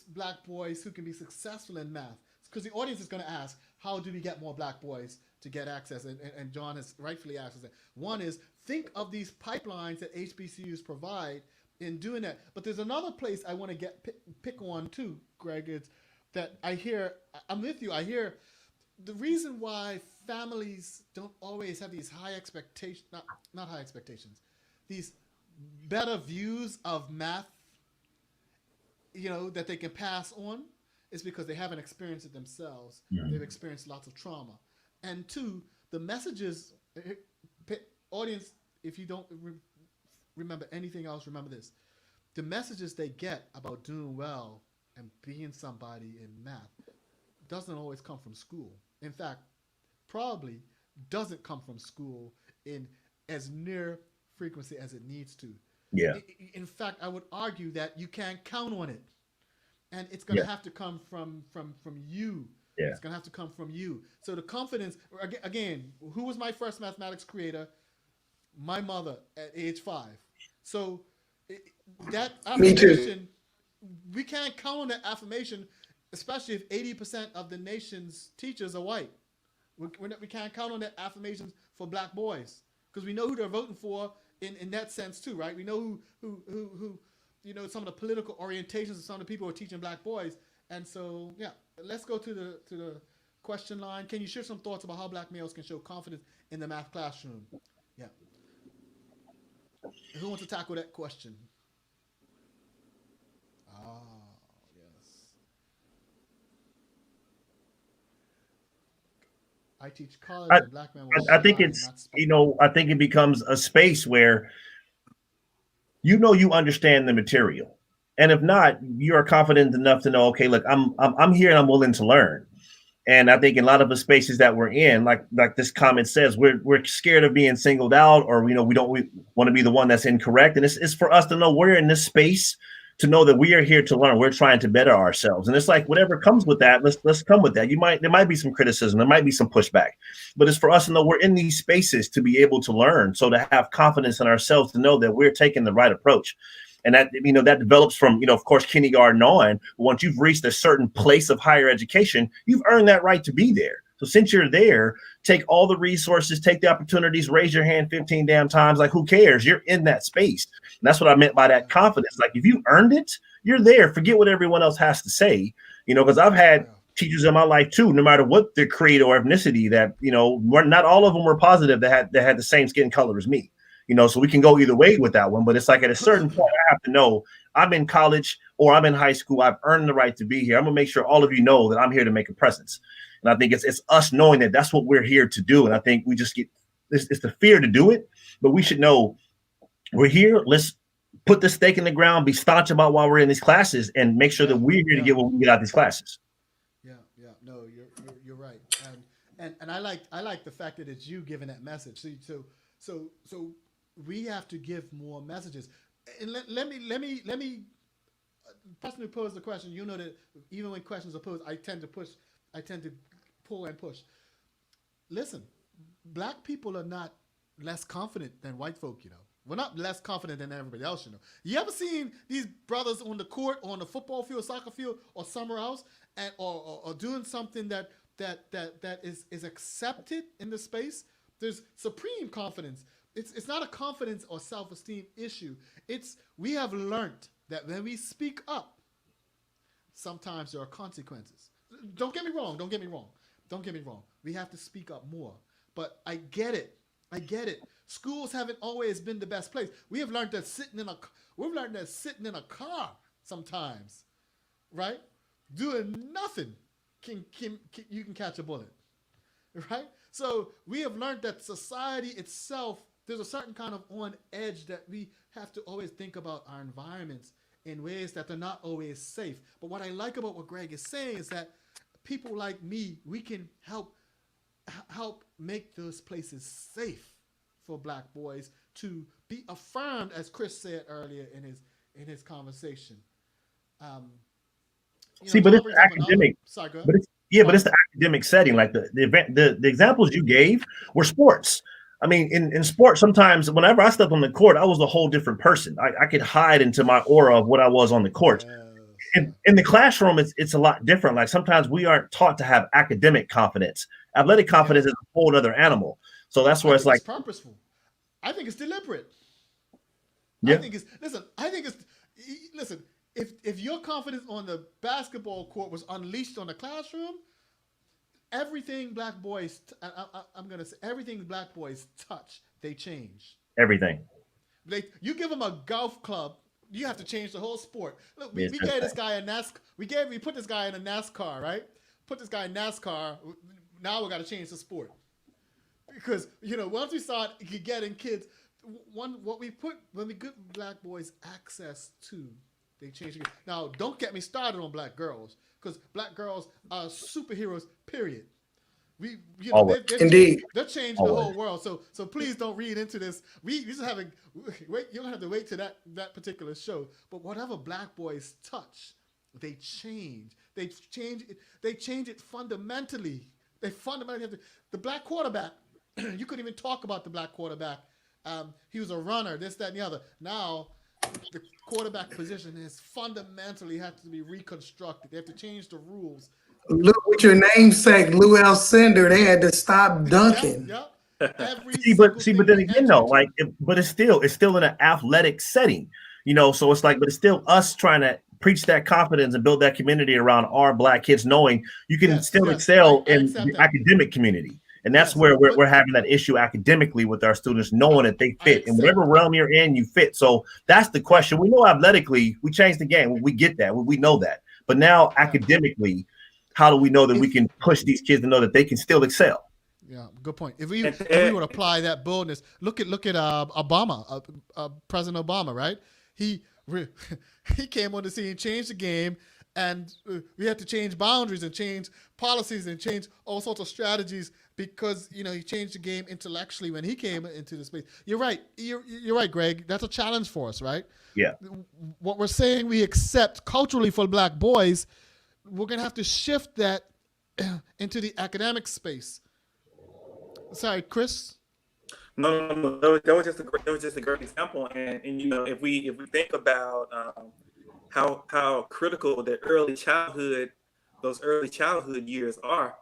Black boys who can be successful in math. Because the audience is going to ask, how do we get more Black boys to get access? And John has rightfully asked us that. One is, think of these pipelines that HBCUs provide in doing that. But there's another place I want to pick on too, Greg, is that I hear, I'm with you, I hear the reason why families don't always have these high expectations, not high expectations, these better views of math, that they can pass on, is because they haven't experienced it themselves. Mm-hmm. They've experienced lots of trauma. And 2, the messages, audience, if you don't remember anything else, remember this. The messages they get about doing well and being somebody in math doesn't always come from school. In fact, probably doesn't come from school in as near frequency as it needs to. Yeah. In fact, I would argue that you can't count on it. And it's going to have to come from you. Yeah. It's going to have to come from you. So the confidence, again, who was my first mathematics creator? My mother at age 5. So that affirmation, we can't count on that affirmation, especially if 80% of the nation's teachers are white. We can't count on that affirmation for Black boys, because we know who they're voting for in that sense too, right? We know who some of the political orientations of some of the people who are teaching Black boys. And so, let's go to the question line. Can you share some thoughts about how Black males can show confidence in the math classroom? Yeah. Who wants to tackle that question? Yes. I teach college and Black men. I think it's, I think it becomes a space where you understand the material. And if not, you are confident enough to know, okay, look, I'm here and I'm willing to learn. And I think in a lot of the spaces that we're in, like this comment says, we're scared of being singled out, or we want to be the one that's incorrect. And it's for us to know we're in this space, to know that we are here to learn. We're trying to better ourselves. And it's like, whatever comes with that, let's come with that. There might be some criticism, there might be some pushback, but it's for us to know we're in these spaces to be able to learn. So to have confidence in ourselves, to know that we're taking the right approach. And that, that develops from, of course, kindergarten on. Once you've reached a certain place of higher education, you've earned that right to be there. So since you're there, take all the resources, take the opportunities, raise your hand 15 damn times. Like, who cares? You're in that space. And that's what I meant by that confidence. Like, if you earned it, you're there. Forget what everyone else has to say, because I've had teachers in my life too, no matter what their creed or ethnicity, that, not all of them were positive, that had the same skin color as me. So we can go either way with that one. But it's like at a certain point, I have to know I'm in college or I'm in high school. I've earned the right to be here. I'm gonna make sure all of you know that I'm here to make a presence. And I think it's us knowing that that's what we're here to do. And I think we just get it's the fear to do it, but we should know we're here. Let's put the stake in the ground, be staunch about why we're in these classes, and make sure that we're here to get what we get out of these classes. No, you're right. And I like the fact that it's you giving that message. So we have to give more messages. And let me person who posed the question, you know that even when questions are posed, I tend to pull and push. Listen, black people are not less confident than white folk, We're not less confident than everybody else, You ever seen these brothers on the court, on the football field, soccer field, or somewhere else, and or doing something that is accepted in the space? There's supreme confidence. It's not a confidence or self-esteem issue. We have learned that when we speak up, sometimes there are consequences. Don't get me wrong. We have to speak up more. But I get it. Schools haven't always been the best place. We have learned that sitting in a car sometimes, right? Doing nothing you can catch a bullet, right? So we have learned that society itself, there's a certain kind of on edge that we have to always think about our environments in ways that they're not always safe. But what I like about what Greg is saying is that people like me, we can help make those places safe for black boys to be affirmed, as Chris said earlier in his conversation. But it's academic. But it's the academic setting. Like the examples you gave were sports. I mean, in sports, sometimes whenever I stepped on the court, I was a whole different person. I could hide into my aura of what I was on the court. In the classroom, it's a lot different. Like sometimes we aren't taught to have academic confidence. Athletic confidence is a whole other animal. So that's where it's like purposeful. I think it's deliberate. Yeah. Listen, if your confidence on the basketball court was unleashed on the classroom, everything black boys touch, they change. Everything. You give them a golf club, you have to change the whole sport. Look, we gave this guy a NASCAR. We put this guy in a NASCAR, right? Put this guy in NASCAR. Now we got to change the sport because once we start getting kids, when we give black boys access to, they change it. Now, don't get me started on black girls because black girls are superheroes. Period. They're changing the whole world. So please don't read into this. We just haven't. Wait, you're gonna have to wait to that particular show. But whatever black boys touch, they change. They change it fundamentally. They fundamentally have to. The black quarterback. You couldn't even talk about the black quarterback. He was a runner. This, that, and the other. Now, the quarterback position is fundamentally has to be reconstructed. They have to change the rules. Look, with your namesake, Lou Alcindor, they had to stop dunking. Yeah. But then again, though, but it's still in an athletic setting, So it's like, but it's still us trying to preach that confidence and build that community around our black kids, knowing you can still excel in the academic community. And that's where we're having that issue academically with our students, knowing that they fit in whatever realm you're in, you fit. So that's the question. We know athletically, we changed the game. We get that. We know that. But now academically, how do we know that we can push these kids to know that they can still excel? Yeah, good point. If we would apply that boldness, look at Obama, President Obama, right? He came on the scene, changed the game, and we had to change boundaries and change policies and change all sorts of strategies because he changed the game intellectually when he came into the space. You're right. You're right, Greg. That's a challenge for us, right? Yeah. What we're saying we accept culturally for black boys, we're gonna have to shift that into the academic space. Sorry, Chris. No. That was just a great example. And if we think about how critical those early childhood years are.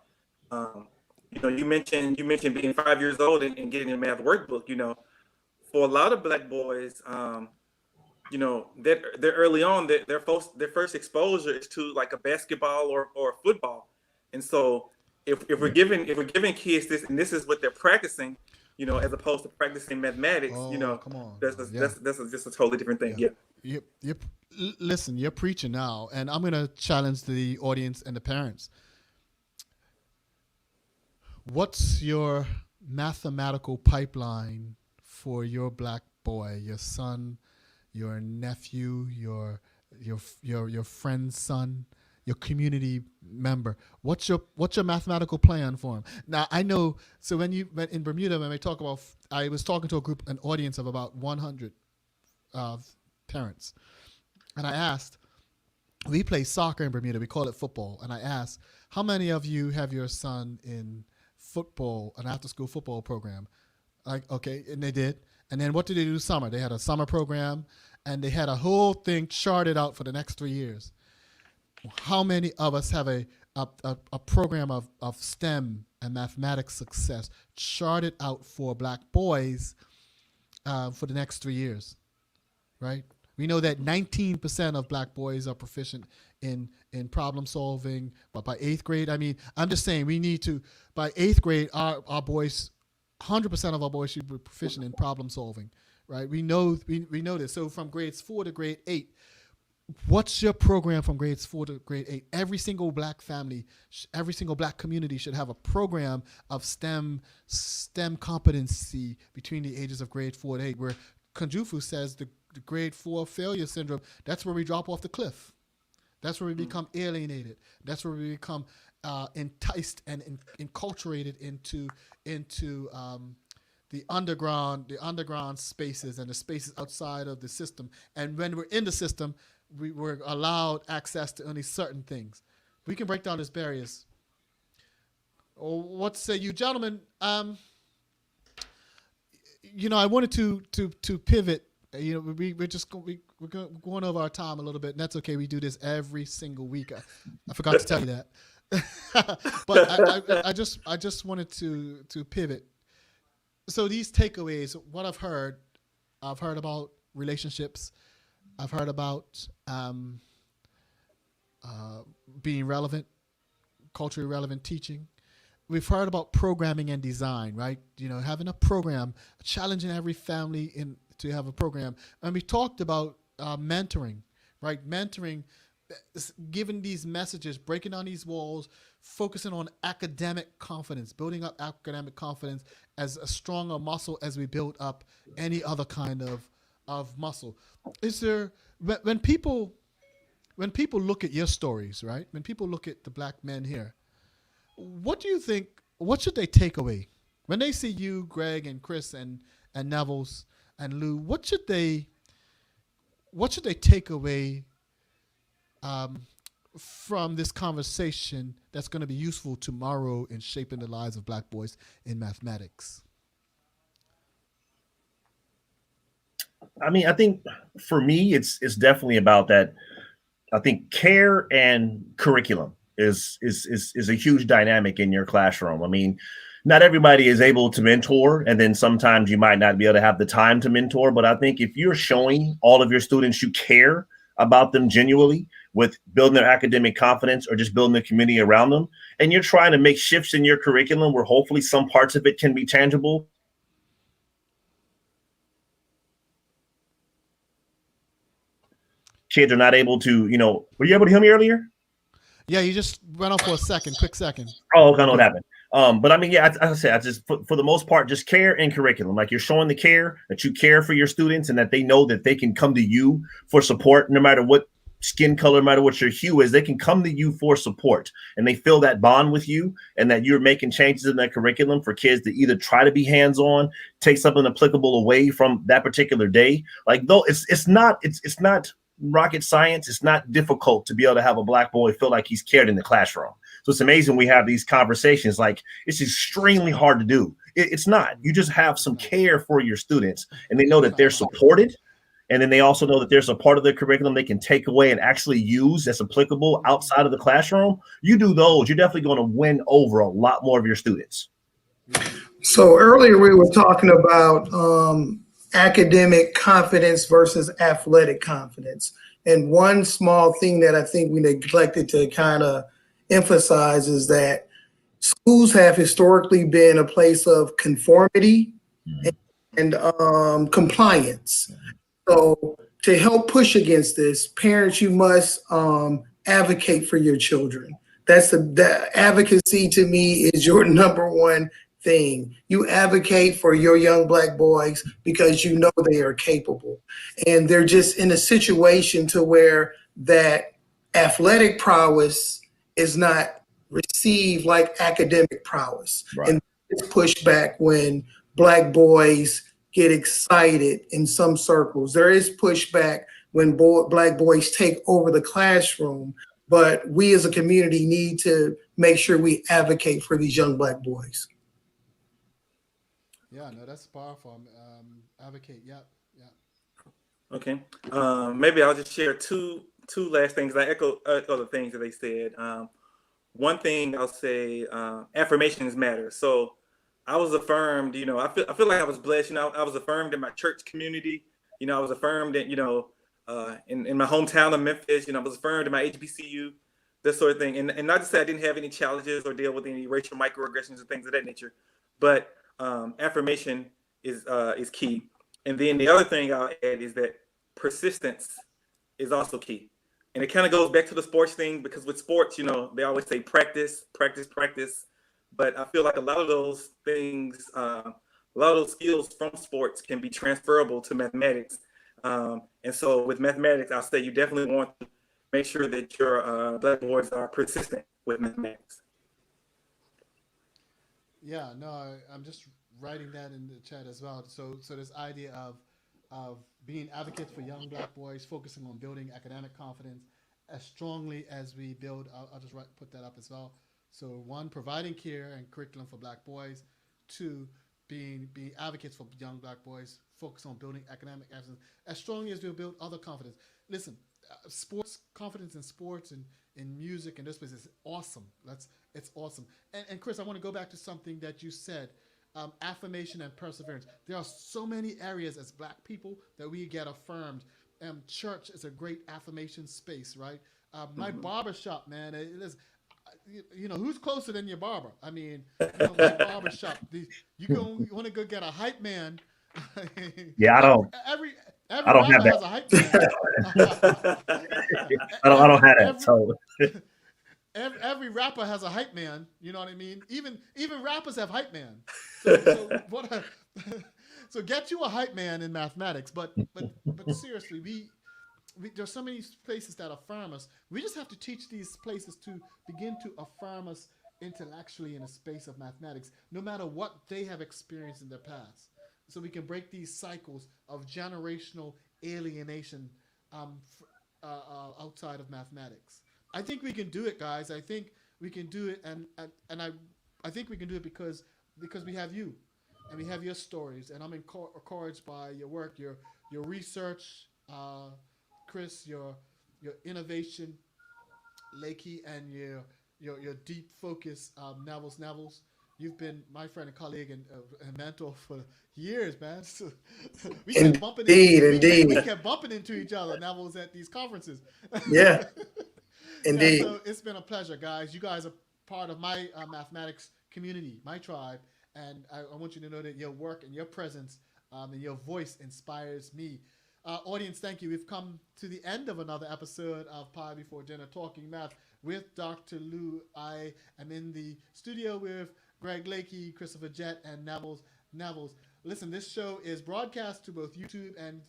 You mentioned being 5 years old and getting a math workbook. For a lot of black boys, that they're early on, their first exposure is to like a basketball or football, and so if we're giving kids this and this is what they're practicing, as opposed to practicing mathematics, Oh, come on. that's just a totally different thing. Yeah. Listen, you're preaching now, and I'm going to challenge the audience and the parents. What's your mathematical pipeline for your black boy, your son, your nephew, your friend's son, your community member? What's your mathematical plan for him? Now I know. So when in Bermuda, when we talk about, I was talking to an audience of about 100 parents, and I asked. We play soccer in Bermuda. We call it football, and I asked, how many of you have your son in football, an after-school football program? Like, okay, and they did. And then what did they do summer? They had a summer program, and they had a whole thing charted out for the next 3 years. How many of us have a program of STEM and mathematics success charted out for black boys for the next 3 years, right? We know that 19% of black boys are proficient in problem solving, but by 8th grade, I mean, I'm just saying we need to, by 8th grade, our boys, 100% of our boys should be proficient in problem solving, right? We know this. So from grades 4 to grade 8, what's your program from grades 4 to grade 8? Every single black family, every single black community should have a program of STEM competency between the ages of grade 4 to 8, where Kunjufu says the grade 4 failure syndrome, that's where we drop off the cliff. That's where we become alienated. That's where we become enticed and enculturated into the underground spaces and the spaces outside of the system. And when we're in the system, we're allowed access to only certain things. We can break down these barriers. What say you, gentlemen? I wanted to pivot. We're going over our time a little bit, and that's okay. We do this every single week. I forgot to tell you that. But I just wanted to pivot. So these takeaways, what I've heard about relationships. I've heard about being relevant, culturally relevant teaching. We've heard about programming and design, right? Having a program, challenging every family to have a program. And we talked about mentoring, right? Mentoring, giving these messages, breaking down these walls, focusing on academic confidence, building up academic confidence as a stronger muscle as we build up any other kind of muscle. Is there, when people look at your stories, right? When people look at the black men here, what do you think, what should they take away? When they see you, Greg and Chris and Neville's and Lou, what should they take away from this conversation that's going to be useful tomorrow in shaping the lives of black boys in mathematics? I mean, I think for me, it's definitely about that. I think care and curriculum is a huge dynamic in your classroom. I mean, not everybody is able to mentor, and then sometimes you might not be able to have the time to mentor. But I think if you're showing all of your students you care about them genuinely with building their academic confidence or just building the community around them, and you're trying to make shifts in your curriculum where hopefully some parts of it can be tangible. Kids are not able to, were you able to hear me earlier? Yeah, you just went off for a quick second. Oh, okay, I know what happened. But I mean, yeah, I said, I just, for the most part, just care and curriculum. Like, you're showing the care, that you care for your students and that they know that they can come to you for support, no matter what skin color, no matter what your hue is. They can come to you for support, and they feel that bond with you, and that you're making changes in that curriculum for kids to either try to be hands-on, take something applicable away from that particular day. Like, though it's not rocket science. It's not difficult to be able to have a black boy feel like he's cared in the classroom. So it's amazing we have these conversations. Like, it's extremely hard to do. It's not. You just have some care for your students, and they know that they're supported. And then they also know that there's a part of the curriculum they can take away and actually use that's applicable outside of the classroom. You do those, you're definitely going to win over a lot more of your students. So earlier we were talking about academic confidence versus athletic confidence. And one small thing that I think we neglected to kind of emphasize is that schools have historically been a place of conformity and compliance. So to help push against this, parents, you must advocate for your children. That's the advocacy to me is your number one thing. You advocate for your young black boys because you know they are capable, and they're just in a situation to where that athletic prowess is not received like academic prowess, Right. and it's pushed back when black boys get excited in some circles. There is pushback when black boys take over the classroom, but we as a community need to make sure we advocate for these young black boys. Yeah, no, that's powerful. Advocate. Yep. Yeah. Okay. Maybe I'll just share two last things. I echo the things that they said. One thing I'll say, affirmations matter. So I was affirmed. I feel like I was blessed. I was affirmed in my church community. I was affirmed in my hometown of Memphis. I was affirmed in my HBCU, this sort of thing. And not to say I didn't have any challenges or deal with any racial microaggressions and things of that nature, but affirmation is key. And then the other thing I'll add is that persistence is also key. And it kind of goes back to the sports thing because with sports, they always say practice, practice, practice. But I feel like a lot of those things, a lot of those skills from sports can be transferable to mathematics. And so with mathematics, I'll say you definitely want to make sure that your black boys are persistent with mathematics. Yeah, no, I'm just writing that in the chat as well. So this idea of being advocates for young black boys, focusing on building academic confidence as strongly as we build. I'll just put that up as well. So one, providing care and curriculum for black boys. Two, being advocates for young black boys, focus on building academic excellence as strongly as we build other confidence. Listen, sports confidence in sports and in music and this place is awesome. It's awesome. And Chris, I want to go back to something that you said. Affirmation and perseverance. There are so many areas as black people that we get affirmed. Church is a great affirmation space, right? My barber shop, man, it is, who's closer than your barber? I mean, my barber shop. You want to go get a hype man. Yeah, every every I every don't have rapper that. has a hype man. I don't every have that. every So every rapper has a hype man. You know what I mean? Even rappers have hype man. So what? So get you a hype man in mathematics. But seriously, there's so many places that affirm us. We just have to teach these places to begin to affirm us intellectually in a space of mathematics, no matter what they have experienced in their past. So we can break these cycles of generational alienation outside of mathematics. I think we can do it, guys. I think we can do it, and I think we can do it because we have you, and we have your stories, and I'm encouraged by your work, your research, Chris, your innovation, Lakey, and your deep focus, Navels. You've been my friend and colleague and mentor for years, man. So we kept bumping in, Indeed, we indeed. kept bumping into each other. Navels at these conferences. Yeah, Yeah, indeed. so it's been a pleasure, guys. You guys are part of my mathematics community, my tribe, and I want you to know that your work and your presence and your voice inspires me. Audience, thank you. We've come to the end of another episode of Pie Before Dinner Talking Math with Dr. Lou. I am in the studio with Greg Lakey, Christopher Jett, and Nevels. Listen, this show is broadcast to both YouTube and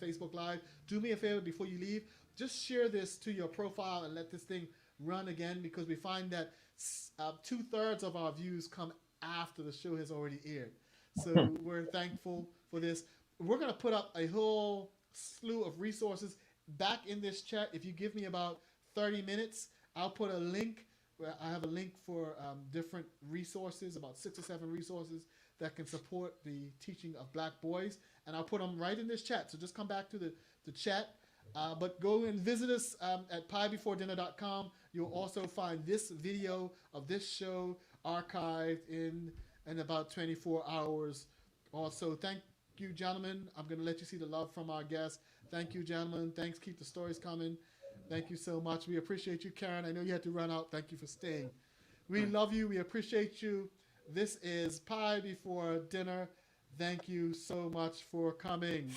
Facebook Live. Do me a favor before you leave. Just share this to your profile and let this thing run again because we find that 2/3 of our views come after the show has already aired. So we're thankful for this. We're going to put up a whole slew of resources back in this chat. If you give me about 30 minutes, I'll put a link. I have a link for different resources, about 6 or 7 resources that can support the teaching of black boys. And I'll put them right in this chat. So just come back to the chat. But go and visit us at piebeforedinner.com. You'll also find this video of this show archived in about 24 hours. Also, thank you, gentlemen. I'm going to let you see the love from our guests. Thank you, gentlemen. Thanks. Keep the stories coming. Thank you so much. We appreciate you, Karen. I know you had to run out. Thank you for staying. We love you. We appreciate you. This is Pie Before Dinner. Thank you so much for coming.